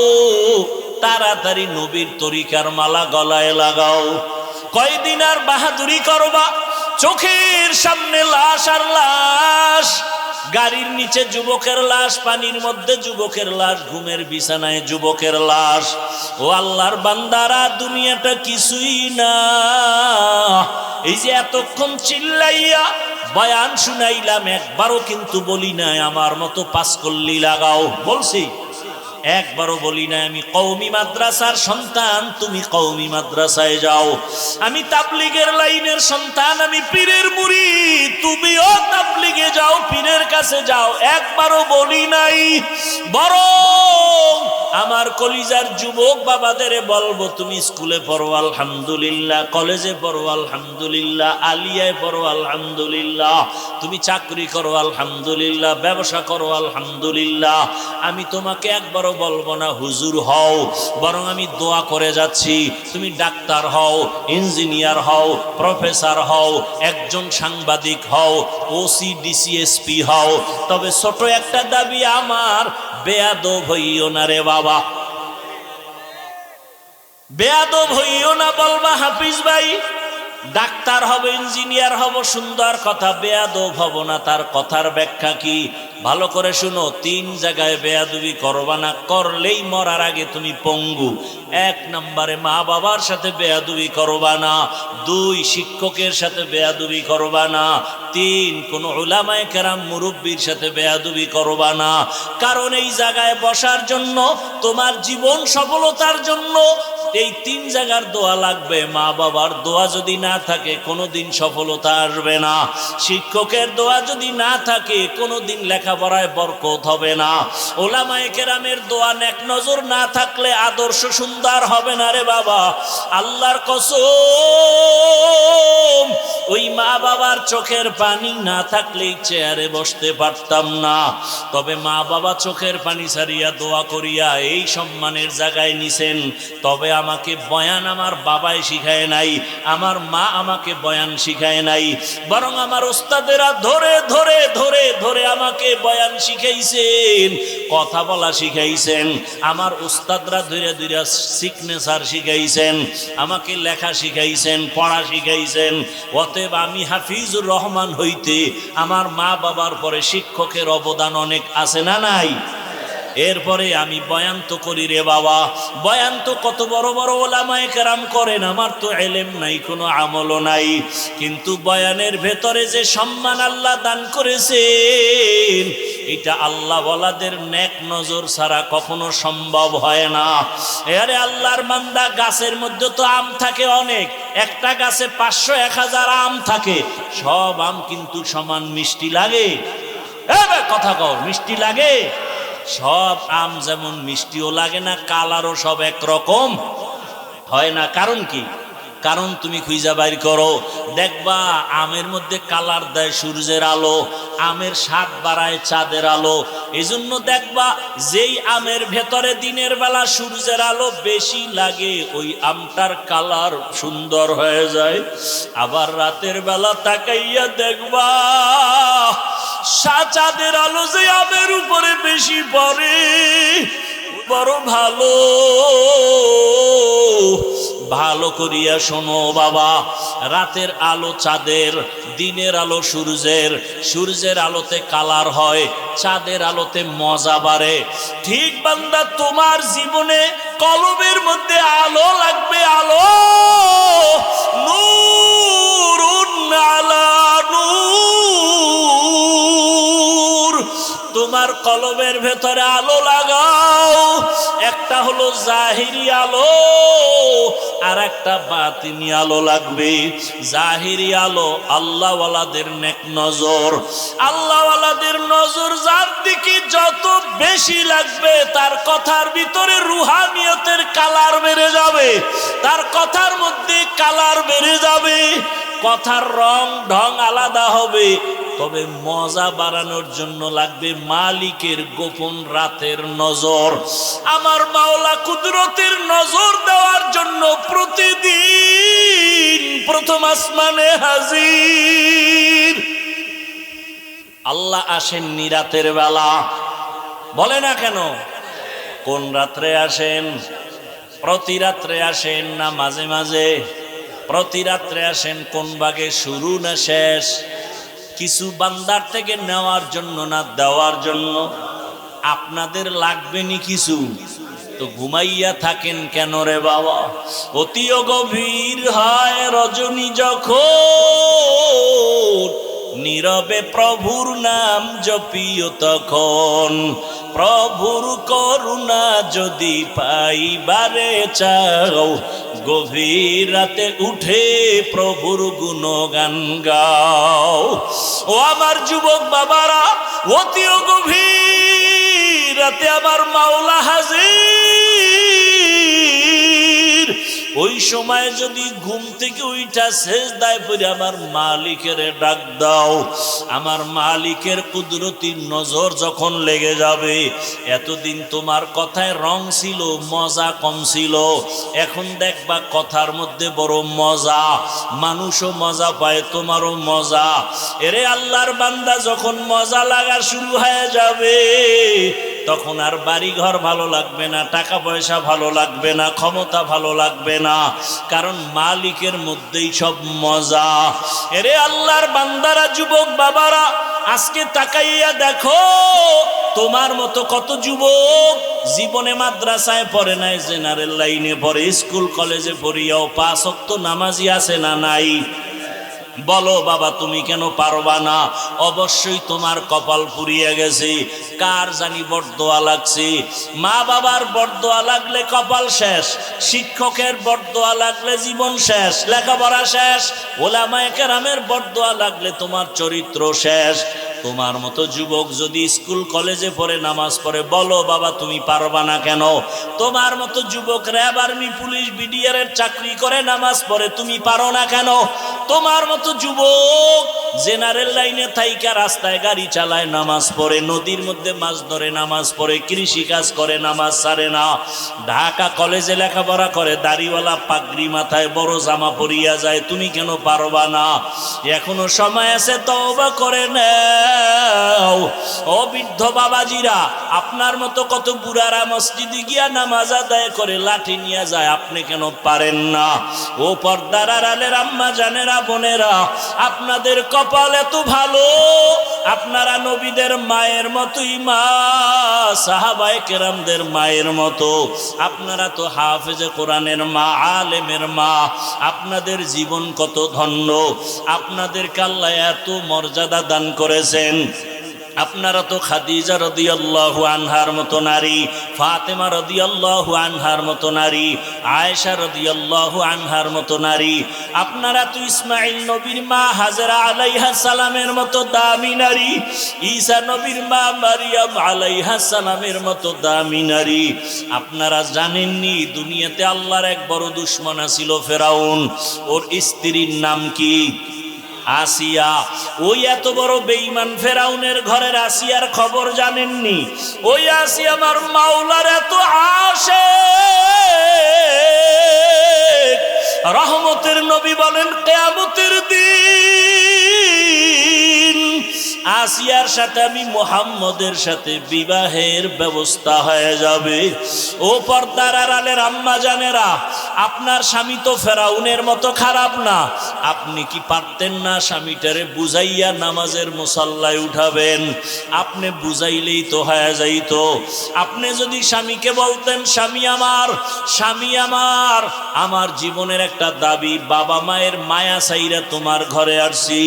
তাড়াতাড়ি নবীর তরিকার মালা গলায় লাগাও। কয়দিন আর বাহাদুরি করবা? চোখের সামনে লাশ আর লাশ, গাড়ির নিচে যুবকের লাশ, পানির মধ্যে যুবকের লাশ, ঘুমের বিছানায় যুবকের লাশ। ও আল্লাহর বান্দারা, দুনিয়াটা কিছুই না। এই যে এতক্ষণ চিল্লাইয়া বয়ান শুনাইলাম, একবারও কিন্তু বলি নাই আমার মতো পাঁচকল্লি লাগাও। বলছি? একবারও বলি না আমি কওমি মাদ্রাসার সন্তান, তুমি কওমি মাদ্রাসায় যাও। আমি তাবলীগের লাইনের সন্তান, আমি পীরের মুরিদ, তুমিও তাবলীগে যাও, পীরের কাছে যাও। একবারও বলি নাই। বরং আমার কলিজার যুবক বাবাদের বলবো, তুমি স্কুলে পড়ো আলহামদুলিল্লাহ, কলেজে পড়ো আলহামদুলিল্লাহ, আলিয়ায় পড়ো আলহামদুলিল্লাহ, তুমি চাকরি করো আলহামদুলিল্লাহ, ব্যবসা করো আলহামদুলিল্লাহ। আমি তোমাকে একবারও বলবো না হুজুর হও, বরং আমি দোয়া করে যাচ্ছি, তুমি ডাক্তার হও, ইঞ্জিনিয়ার হও, প্রফেসর হও, একজন সাংবাদিক হও, ওসি ডিসি এসপি হও। তবে ছোট একটা দাবি আমার, বেয়াদব হইও না রে বাবা, বেয়াদব হইও না। বলবা হাফিজ ভাই ডাক্তার হব, ইঞ্জিনিয়ার হব, সুন্দর কথা, বেয়াদব হব না। তার কথার ব্যাখ্যা কি? ভালো করে শুনো। 3 জায়গায় বেয়াদবি করবা না, করলেই মরার আগে তুমি পঙ্গু। 1 নম্বরে মা বাবার সাথে বেয়াদবি করবা না, 2 শিক্ষকের সাথে বেয়াদবি করবা না, 3 কোন উলামায়ে কেরাম মুরব্বির সাথে বেয়াদবি করবা না। কারণ এই জায়গায় বসার জন্য, তোমার জীবন সফলতার জন্য এই 3 জায়গার দোয়া লাগবে। মা বাবার দোয়া যদি না থাকে, কোনোদিন সফলতা আসবে না। শিক্ষকের দোয়া যদি না থাকে, কোনোদিন লেখাপড়ায় বরকত হবে না। উলামায়ে কেরামের দোয়া নেক নজর না থাকলে আদর্শ সুন্দর হবে না রে বাবা। আল্লাহর কসম, ওই মা বাবার চোখের পানি না থাকলেই চেয়ারে বসতে পারতাম না। তবে মা বাবা চোখের পানি ছাড়িয়া দোয়া করিয়া এই সম্মানের জায়গায় নিছেন। তবে আমাকে বয়ান আমার বাবাই শিখায় নাই, আমার মা আমাকে বয়ান শিখায় নাই, বরং আমার ওস্তাদেরা ধরে ধরে ধরে ধরে আমাকে বয়ান শিখাইছেন, কথা বলা শিখাইছেন। আমার ওস্তাদরা ধীরে ধীরে সিগনেচার শিখাইছেন, আমাকে লেখা শিখাইছেন, পড়া শিখাইছেন। অতএব আমি হাফিজুর রহমান হইতে আমার মা বাবার পরে শিক্ষকের অবদান অনেক আছে না নাই? এরপরে আমি বয়ান তো করি রে বাবা, বয়ান তো কত বড় বড় ওলামায়ে কেরাম করেন, আমার তো ইলম নাই, কোনো আমলও নাই। কিন্তু বয়ানের ভেতরে যে সম্মান আল্লাহ দান করেছেন, এটা আল্লাহ ওয়ালাদের নেক নজর ছাড়া কখনো সম্ভব হয় না। আরে আল্লাহর বান্দা, গাছের মধ্যে তো আম থাকে অনেক, একটা গাছে 500-1000 আম থাকে, সব আম কিন্তু সমান মিষ্টি লাগে? কথা কও, মিষ্টি লাগে? সব আম যেমন মিষ্টিও লাগে না, কালারও সব একরকম হয় না। কারণ কি? কারণ তুমি খুঁজা বাইর করো, দেখবা আমের মধ্যে কালার দেয় সূর্যের আলো, আমের স্বাদ বাড়ায় চাঁদের আলো। এজন্য দেখবা যেই আমের ভেতরে দিনের বেলা সূর্যের আলো বেশি লাগে, ওই আমটার কালার সুন্দর হয়ে যায়। আবার রাতের বেলা তাকাইয়া দেখবা চাঁদের আলো যে আমের উপরে বেশি পড়ে, বড় ভালো। ভালো করিয়া শোনো বাবা, রাতের আলো চাঁদের, দিনের আলো সূর্যের, সূর্যের আলোতে কালার হয়, চাঁদের আলোতে মজা বাড়ে। ঠিক বান্দা তোমার জীবনে কলবের মধ্যে আলো লাগবে, আলো। নূরুন আলা নূর, তোমার কলবের ভেতরে আলো লাগাও। একটা হলো জাহিরি আলো, আর একটা বাতিনি আলো লাগবে। জাহিরি আলো আল্লাহওয়ালাদের নেক নজর, আল্লাহওয়ালাদের নজর যার দিকে যত বেশি লাগবে তার কথার ভিতরে রুহানিয়তের কালার বেড়ে যাবে, তার কথার মধ্যে কালার বেড়ে যাবে, কথার রং ঢং আলাদা হবে। তবে মজা বাড়ানোর জন্য লাগবে মালিকের গোপন রাতের নজর। আমার মাওলা কুদরতের নজর দেওয়ার জন্য প্রতিদিন প্রথম আসমানে হাজির। আল্লাহ আসেননি রাতের বেলা, বলে না কেন? কোন রাত্রে আসেন? প্রতি রাত্রে আসেন না মাঝে মাঝে? প্রতি রাত্রে আসেন। কোন ভাগে, শুরু না শেষ? কিছু বান্দার থেকে নেওয়ার জন্য না দেওয়ার জন্য? আপনাদের লাগবে নি কিছু, তো ঘুমাইয়া থাকেন কেন রে বাবা? অতিও গভীর হয় রজনী যখন, নীরবে প্রভুর নাম জপিও তখন। প্রভুর করুণা যদি পাইবারে চাও, গভীর রাতে উঠে প্রভুর গুণগান গাও। ও আমার যুবক বাবারা, অতিও গভীর রাতে আমার মাওলা হাজির। ওই সময় যদি ঘুম থেকে উইঠা সেজদায় পড়ে আমার মালিকের ডাক দাও, আমার মালিকের কুদরতি নজর যখন লেগে যাবে। এতদিন তোমার কথায় রং ছিল, মজা কম ছিল, এখন দেখবা কথার মধ্যে বড় মজা, মানুষও মজা পায়, তোমারও মজা। এরে আল্লাহর বান্দা, যখন মজা লাগা শুরু হয়ে যাবে তখন আর বাড়ি ঘর ভালো লাগবে না, টাকা পয়সা ভালো লাগবে না, ক্ষমতা ভালো লাগবে না, কারণ মালিকের মধ্যেই সব মজা। এরে আল্লাহর বান্দারা, যুবক বাবারা, আজকে তাকাইয়া দেখো তোমার মতো কত যুবক জীবনে মাদ্রাসায় পড়ে নাই, জেনারেল লাইনে পড়ে, স্কুল কলেজে পড়িয়াও 5 ওয়াক্ত নামাজি আছে না নাই? বলো বাবা, তুমি কেন পারবা না? অবশ্যই তোমার কপাল পুড়িয়ে গেছে। কার জানি বরদোয়া লাগছে। মা বাবার বরদোয়া লাগলে কপাল শেষ, শিক্ষকের বরদোয়া লাগলে জীবন শেষ, লেখাপড়া শেষ, ওলামায়ে কেরামের বরদোয়া লাগলে তোমার চরিত্র শেষ। তোমার মতো যুবক যদি স্কুল কলেজে পড়ে নামাজ পড়ে, বলো বাবা তুমি পারবা না কেন? তোমার মতো যুবক র্যাব, আর্মি, পুলিশ, বিডিআর এর চাকরি করে নামাজ পড়ে, তুমি পারো না কেন? তোমার মতো যুবক জেনারেল লাইনে থাইকা রাস্তায় গাড়ি চালায়, নামাজ পড়ে, নদীর মধ্যে মাছ ধরে নামাজ পড়ে, কৃষি কাজ করে, নামাজ ছাড়ে না, ঢাকা কলেজে লেখাপড়া করে, দাড়িওয়ালা পাগড়ি মাথায়, বড় জামা পরিয়া যায়, তুমি কেন পারবা না? এখনো সময় আছে, তওবা করে নাও। ও বৃদ্ধ বাবাজিরা, আপনার মতো কত বুড়ারা মসজিদে গিয়া নামাজ আদায় করে লাঠি নিয়ে যায়, আপনি কেন পারেন না? ও পর্দার আড়ালের আম্মা জানেরা, বোনেরা, আপনাদের কপাল এত ভালো, আপনারা নবীদের মায়ের মতোই মা, সাহাবায়ে কেরামদের মায়ের মতো। আপনারা তো হাফেজে কোরআনের মা, আলেমের মা। আপনাদের জীবন কত ধন্য, আপনাদেরকে আল্লাহ এত মর্যাদা দান করেছেন। আপনারা তো খাদিজা রাদিয়াল্লাহু আনহার মতো নারী, ফাতেমা রাদিয়াল্লাহু আনহার মতো নারী, আয়েশা রাদিয়াল্লাহু আনহার মতো নারী। আপনারা তো ইসমাইল নবীর মা হাজেরা আলাইহা সালামের মতো দামি নারী, ঈসা নবীর মা মারিয়াম আলাইহা সালামের মতো দামি নারী। আপনারা জানেননি দুনিয়াতে আল্লাহর এক বড় দুশমন ছিল, ফেরাউন। ওর স্ত্রীর নাম কি? আসিয়া। ওই এত বড় বেঈমান ফেরাউনের ঘরের আসিয়ার খবর জানেননি? ওই আসিয়া আমার মাওলার এত আশিক, রহমতের নবী বলেন কিয়ামতের দিন আসিয়ার সাথে আমি মুহাম্মদের সাথে বিবাহের ব্যবস্থা হয়ে যাবে। ও পর্দার আড়ালের আম্মা জানেরা, আপনার স্বামী তো ফেরাউনের মতো খারাপ না। আপনি কি পারতেন না স্বামীটারে বুঝাইয়া নামাজের মুসাল্লায় উঠাবেন? আপনি বুঝাইলেই তো হয়ে যাইতো। আপনি যদি স্বামীকে বলতেন, স্বামী আমার, স্বামী আমার, আমার জীবনের একটা দাবি, বাবা মায়ের মায়া চাইরা তোমার ঘরে আসছি,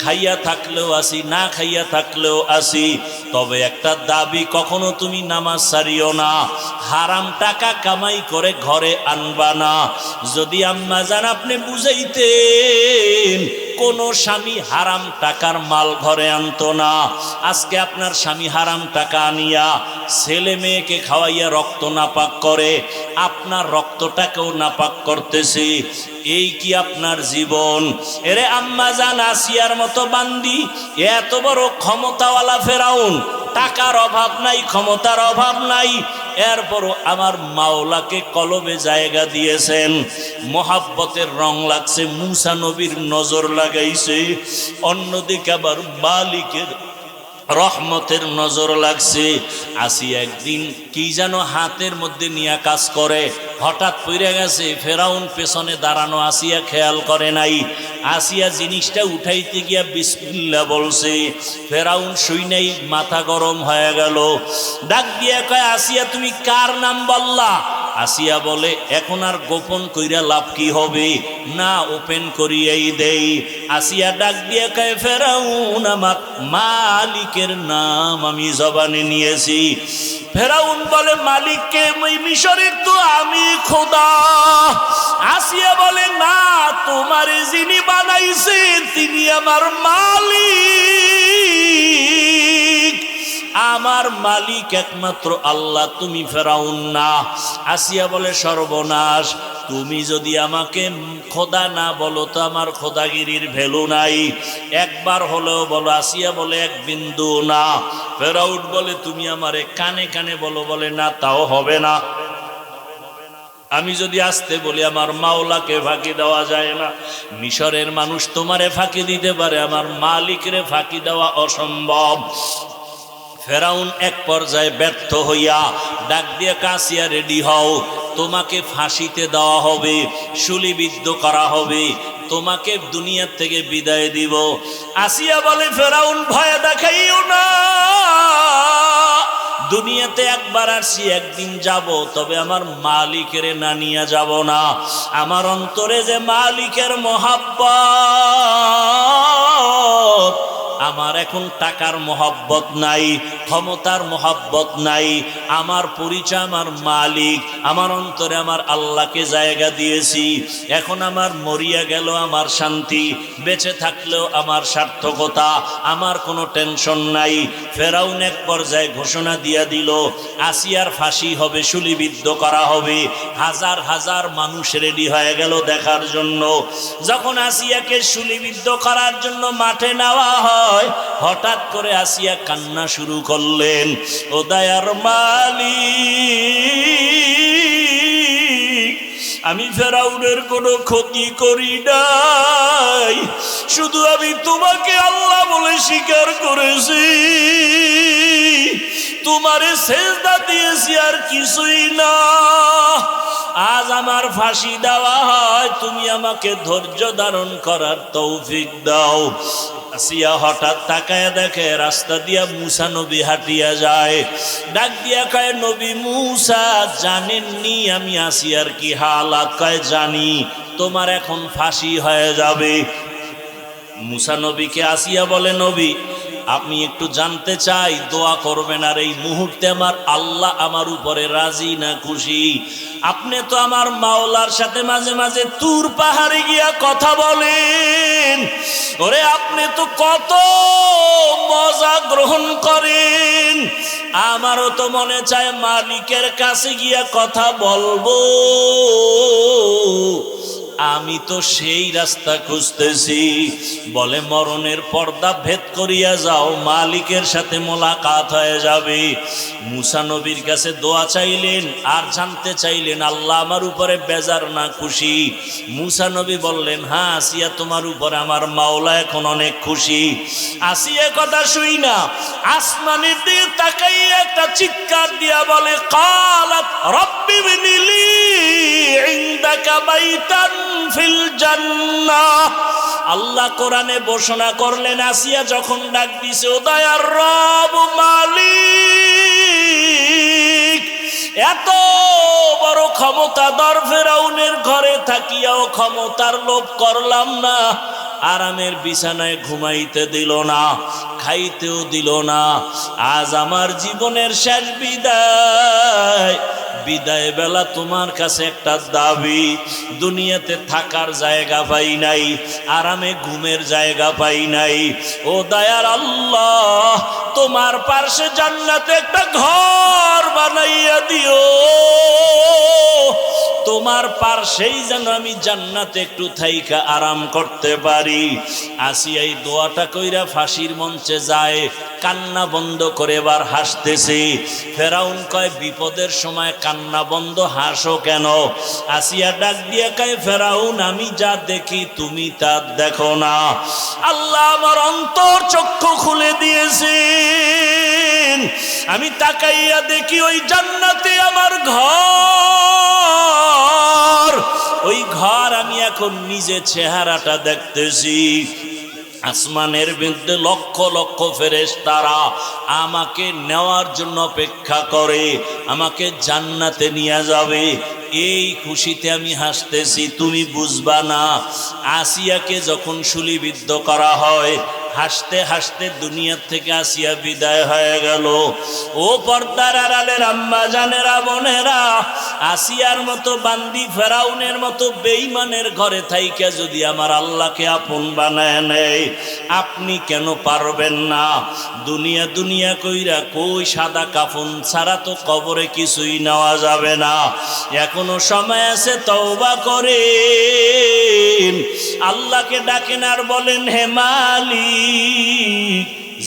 খাইয়া থাকলেও আসি, না খাইয়া থাকলেও আসি, তবে একটা দাবি, কখনো তুমি নামাজ ছাড়িও না, হারাম টাকা কামাই করে ঘরে আনবা না। যদি আম্মা জান আপনি বুঝাইতেন, কোন স্বামী হারাম টাকার মাল ঘরে আনতো না। আজকে আপনার স্বামী হারাম টাকা আনিয়া ছেলে মেয়েকে খাওয়াইয়া রক্ত নাপাক করে, আপনার রক্তটাকেও নাপাক করতেছে। এই কি আপনার জীবন? এরে আম্মা জান, আসিয়ার মতো বান্দি, এত বড় ক্ষমতাওয়ালা ফেরাউন, টাকার অভাব নাই, ক্ষমতার অভাব নাই, এরপরও আমার মাওলাকে কলবে জায়গা দিয়েছেন। মোহাব্বতের রং লাগছে, মুসা নবীর নজর লাগাইছে। অন্যদিকে আবার মালিকের রহমতের নজর লাগছে। আসিয়া একদিন কি যেন হাতের মধ্যে নিয়ে কাজ করে, হঠাৎ পড়ে গেছে। ফেরাউন পেছনে দাঁড়ানো, আসিয়া খেয়াল করে নাই। আসিয়া জিনিসটা উঠাইতে গিয়া বিসমিল্লাহ বলছে। ফেরাউন শুই নাই, মাথা গরম হয়ে গেল। ডাক দিয়া কয়, আসিয়া তুমি কার নাম বললা? আসিয়া বলে, এখন আর গোপন কইরা লাভ কি হবে, না ওপেন করিয়াই দেই। আসিয়া ডাক দিয়ে কয়, ফেরাউন আমার মালিকের নাম আমি জবানে নিয়েছি। ফেরাউন বলে, মালিককে? মিশরের তো আমি খোদা। আসিয়া বলে, না, তোমার যিনি বানাইছেন তিনি আমার মালিক। আমার মালিক একমাত্র আল্লাহ, তুমি ফেরাউন না। আসিয়া বলে, সর্বনাশ, তুমি যদি আমাকে খোদা না বলো তো আমার খোদাগিরির ভ্যালু নাই। একবার হলেও বলো। আসিয়া বলে, এক বিন্দু না। ফেরাউন বলে, তুমি আমারে কানে কানে বলো। বলে, না, তাও হবে না। আমি যদি আসতে বলি আমার মাওলাকে ফাঁকি দেওয়া যায় না। মিশরের মানুষ তোমারে ফাঁকি দিতে পারে, আমার মালিকরে ফাঁকি দেওয়া অসম্ভব। ফেরাউন এক পর্যায়ে ব্যর্থ হইয়া ডাক দিয়ে, আসিয়া রেডি হও, তোমাকে ফাঁসিতে দেওয়া হবে, শুলিবিদ্ধ করা হবে, তোমাকে দুনিয়ার থেকে বিদায় দিব। আসিয়া বলে, ফেরাউন ভয় দেখাইও না, দুনিয়াতে একবার আসছি, একদিন যাব, তবে আমার মালিকের না নিয়ে যাব না। আমার অন্তরে যে মালিকের মহব্বত, আমার এখন টাকার মহব্বত নাই, ক্ষমতার মহব্বত নাই। আমার পরিচয় আমার মালিক, আমার অন্তরে আমার আল্লাহকে জায়গা দিয়েছি। এখন আমার মরিয়া গেল আমার শান্তি, বেঁচে থাকলেও আমার সার্থকতা, আমার কোনো টেনশন নাই। ফেরাউন এক পর্যায়ে ঘোষণা দিয়া দিল, আসিয়ার ফাঁসি হবে, শুলিবিদ্ধ করা হবে। হাজার হাজার মানুষ রেডি হয়ে গেল দেখার জন্য। যখন আসিয়াকে শুলিবিদ্ধ করার জন্য মাঠে নেওয়া হয়, হঠাৎ করে আসিয়া কান্না শুরু করলেন। ও দয়ার মালিক, আমি ফেরাউনের কোনো ক্ষতি করি নাই, শুধু আমি তোমাকে আল্লাহ বলে স্বীকার করেছি, তোমারে সেজদা দিয়েছি, আর কিছুই না। আজ আমার ফাঁসি দেওয়া হয়, তুমি আমাকে ধৈর্য ধারণ করার তৌফিক দাও। আসিয়া হঠাৎ তাকায় দেখে রাস্তা দিয়া মুসা নবী হাঁটিয়া যায়। ডাক দিয়া কয়, নবী মুসা, জানেননি আমি আসিয়ার কি হালাত? কয়, জানি, তোমার এখন ফাঁসি হয়ে যাবে। মুসা নবীকে আসিয়া বলে, নবী, আপনি একটু জানতে চাই, দোয়া করবেন, আর এই মুহূর্তে আমার আল্লাহ আমার উপরে রাজি না খুশি? আপনি তো আমার মাওলার সাথে মাঝে মাঝে তুর পাহাড়ে গিয়া কথা বলেন, ওরে আপনি তো কত মজা গ্রহণ করেন। আমারও তো মনে চায় মালিকের কাছে গিয়া কথা বলবো। আমি তো সেই রাস্তা খুঁজতেছি। বলে মরণের পর্দা ভেদ করিয়া যাও, মালিকের সাথে মোলাকাত হয়ে যাবে। মুসা নবীর কাছে দোয়া চাইলেন আর জানতে চাইলেন আল্লাহ আমার উপরে বেজার না খুশি। মুসা নবী বললেন, হ্যাঁ আসিয়া তোমার উপরে আমার মাওলা এখন অনেক খুশি। আসিয়া কথা শুই না আসমানের দিকে তাকাইয়া একটা চিৎকার দিয়া বলে, কালাত রব্বি বিনিলি ইনদাকা বাইতান ফিল জান্নাহ। আল্লাহ কোরআনে ঘোষণা করলেন, আসিয়া যখন ডাক দিছে, ও দয়ার রব মালিক, এত বড় ক্ষমতাধর ফেরাউনের ঘরে থাকিয়াও ক্ষমতার লোভ করলাম না, আরামের বিছানায় ঘুমাইতে দিল না, খাইতেও দিল না। আজ আমার জীবনের শেষ বিদায়, বিদায় বেলা তোমার কাছে একটা দাবি। দুনিয়াতে থাকার জায়গা পাই নাই, আরামে ঘুমের জায়গা পাই নাই। ও দয়ার আল্লাহ, তোমার পার্শ্বে জান্নাতে একটা ঘর বানাইয়া দিও। তোমার পার্শ্বেই যেন আমি জান্নাতে একটু থাইকা আরাম করতে পারি। আসিয়া এই দোয়াটা কইরা ফাঁসির মঞ্চে যায়, কান্না বন্ধ করে এবার হাসতেছে। ফেরাউন কয়, বিপদের সময় কান্না বন্ধ, হাসো কেন? আসিয়া ডাক দিয়ে কয়, ফেরাউন আমি যা দেখি তুমি তা দেখো না। আল্লাহ আমার অন্তর চক্ষু খুলে দিয়েছেন। আমি তাকাইয়া দেখি ওই জান্নাতে আমার ঘর, ওই ঘর আমি এখন নিজে চেহারাটা দেখতেছি। আসমানের মধ্যে লক্ষ লক্ষ ফেরেশতারা আমাকে নেওয়ার জন্য অপেক্ষা করে, আমাকে জান্নাতে নিয়ে যাবে। এই খুশিতে আমি হাসতেছি, তুমি বুঝবা না। আসিয়াকে যখন শুলিবিদ্ধ করা হয়, হাসতে হাসতে দুনিয়ার থেকে আসিয়া বিদায় হয়ে গেল। ও পর্দার আড়ালের আম্মা জানেরা, বোনেরা, আসিয়ার মতো বান্দি, ফেরাউনের মতো বেঈমানের ঘরে থাইকা যদি আমার আল্লাহকে আপন বানায় নেয়, আপনি কেন পারবেন না? দুনিয়া দুনিয়া কইরা কই সাদা কাফন ছাড়া তো কবরে কিছুই নেওয়া যাবে না। এখনো সময় আছে, তওবা করেন, আল্লাহকে ডাকেন আর বলেন, হে মালিক,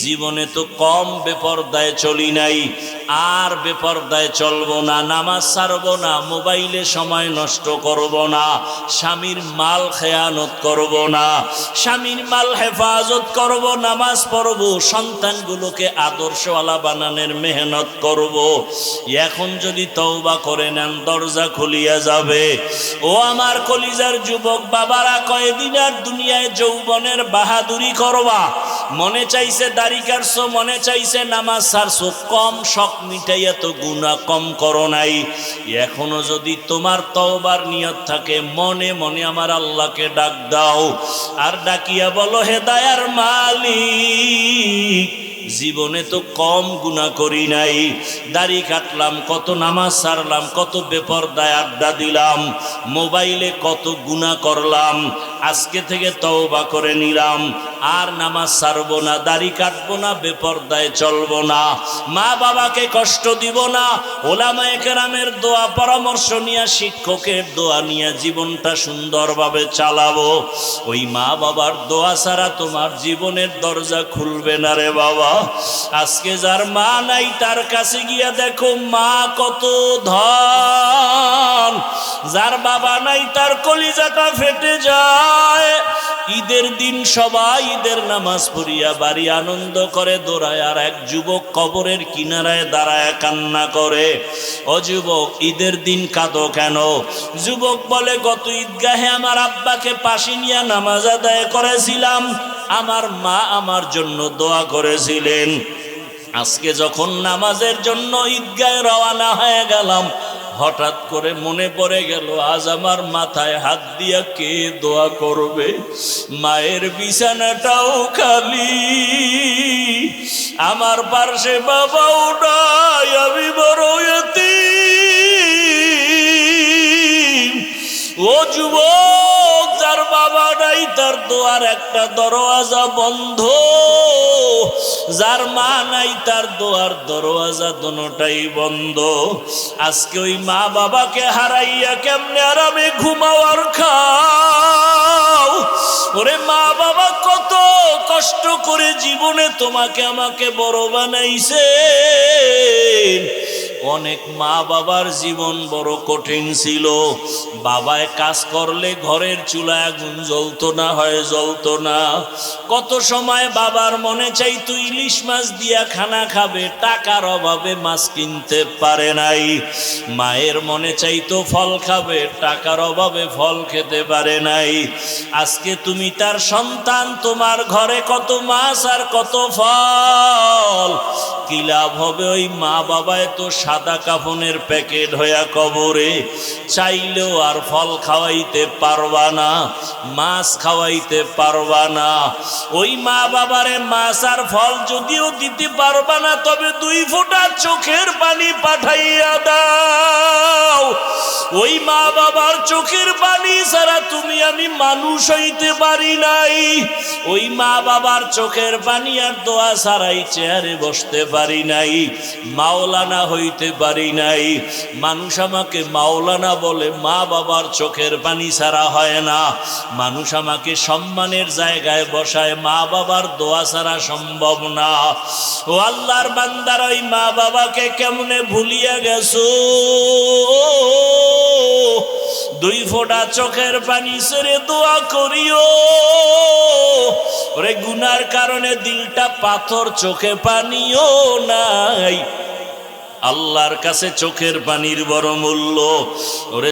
জীবনে তো কম বেপরদায় চলি নাই, আর বেপরদায় চলবো না, নামাজ ছাড়বো না, মোবাইলে সময় নষ্ট করব না, স্বামীর মাল খেয়ানত করব না, স্বামীর মাল হেফাজত করব, নামাজ পড়ব, সন্তানগুলোকে আদর্শওয়ালা বানানোর মেহনত করব। এখন যদি তওবা করে নেন, দরজা খুলিয়া যাবে। ও আমার কলিজার যুবক বাবারা, কয়দিন আর দুনিয়ায় যৌবনের বাহাদুরি করবা? মনে চাইছে দাড়ি কাটছো, মনে চাইছে নামাজ ছাড়ছো, কম শখ মিটাইয়া তো গুনাহ কম করো নাই। এখনো যদি তোমার তওবার নিয়ত থাকে, মনে মনে আমার আল্লাহকে ডাক দাও, আর ডাকিয়া বলো, হে দয়ার মালিক, জীবনে তো কম গুনাহ করি নাই, দাড়ি কাটলাম, কত নামাজ ছাড়লাম, কত বেপরদায় আড্ডা দিলাম, মোবাইলে কত গুনাহ করলাম, আজকে থেকে তওবা করে নিলাম, আর নামাজ ছাড়বো না, দাড়ি কাটবো না, বেপরদায় চলবো না, মা বাবাকে কষ্ট দিব না, ওলামায়ে কেরামের দোয়া পরামর্শ নিয়ে, শিক্ষকের দোয়া নিয়ে জীবনটা সুন্দরভাবে চালাবো। ওই মা বাবার দোয়া ছাড়া তোমার জীবনের দরজা খুলবে না রে বাবা। আজকে যার মা নাই, তার কাছে গিয়া দেখো মা কত ধন। যার বাবা নাই, তার কলিজাটা ফেটে যায়। ঈদের দিন সবাই ঈদের নামাজ পড়িয়া বাড়ি আনন্দ করে দৌড়ায়, আর এক যুবক কবরের কিনারায় দাঁড়ায় কান্না করে। ও যুবক, ঈদের দিন কাঁদো কেন? যুবক বলে, গত ঈদগাহে আমার আব্বাকে পাশে নিয়ে নামাজ আদায় করেছিলাম, আমার মা আমার জন্য দোয়া করেছিলেন। আজকে যখন নামাজের জন্য ঈদগাহে রওনা হয়ে গেলাম, হঠাৎ করে মনে পড়ে গেল, আজ আমার মাথায় হাত দিয়া কে দোয়া করবে? মায়ের বিছানাটাও খালি, আমার পার্শ্বে বাবাও নাই, আমি বড় এতিম। ও যুবক, যার বাবা নাই, তার দোয়ার একটা দরওয়াজা বন্ধ। যার মা নাই তার দোয়ার দরওয়াজা দোনোটাই বন্ধ। আজকে ওই মা বাবাকে হারাইয়া কেমনে আরামে ঘুমাও আর খাও? ওরে মা বাবা কত কষ্ট করে জীবনে তোমাকে আমাকে বড় বানাইছে। অনেক মা বাবার জীবন বড় কঠিন ছিল। বাবায় কাজ করলে ঘরের চুলায় আগুন জ্বলতো না, হয় জ্বলতো না। কত সময় বাবার মনে চাইতো ইলিশ মাছ দিয়া খানা খাবে, টাকার অভাবে মাছ কিনতে পারে নাই। মায়ের মনে চাইতো ফল খাবে, টাকার অভাবে ফল খেতে পারে নাই। আজকে তুমি তার সন্তান, তোমার ঘরে কত মাছ আর কত ফল, কি লাভ হবে? ওই মা বাবায় তো সাদা কাফনের প্যাকেট হইয়া কবরে, চাইলেও আর ফল খাওয়াইতে পারবা না, মাছ খাওয়াইতে পারবা না। ওই মা বাবারে মাছ আর ফল যদিও দিতে পারবা না, তবে 2 ফোঁটা চোখের পানি পাঠাইয়া দাও। ওই মা বাবার চোখের পানি ছাড়া তুমি আমি মানুষ হইতে পারি নাই। ওই মা বাবার চোখের পানি আর দোয়া ছাড়াই চেয়ারে বসতে পারি নাই, মাওলানা হইতে পারি নাই। মানুষ আমাকে মাওলানা বলে, মা বাবার চোখের পানি ছাড়া হয় না। মানুষ আমাকে সম্মানের জায়গায় বসায়, মা বাবার দোয়া ছাড়া সম্ভব না। ও আল্লাহর বান্দার, ওই মা বাবাকে কেমনে ভুলিয়া গেছো? 2 ফোঁটা চোখের পানি ছেড়ে দোয়া করিও। ওরে গুনার কারণে দিলটা পাথর, চোখে পানিও নাই। আল্লাহর কাছে চোখের পানির বড় মূল্য। ওরে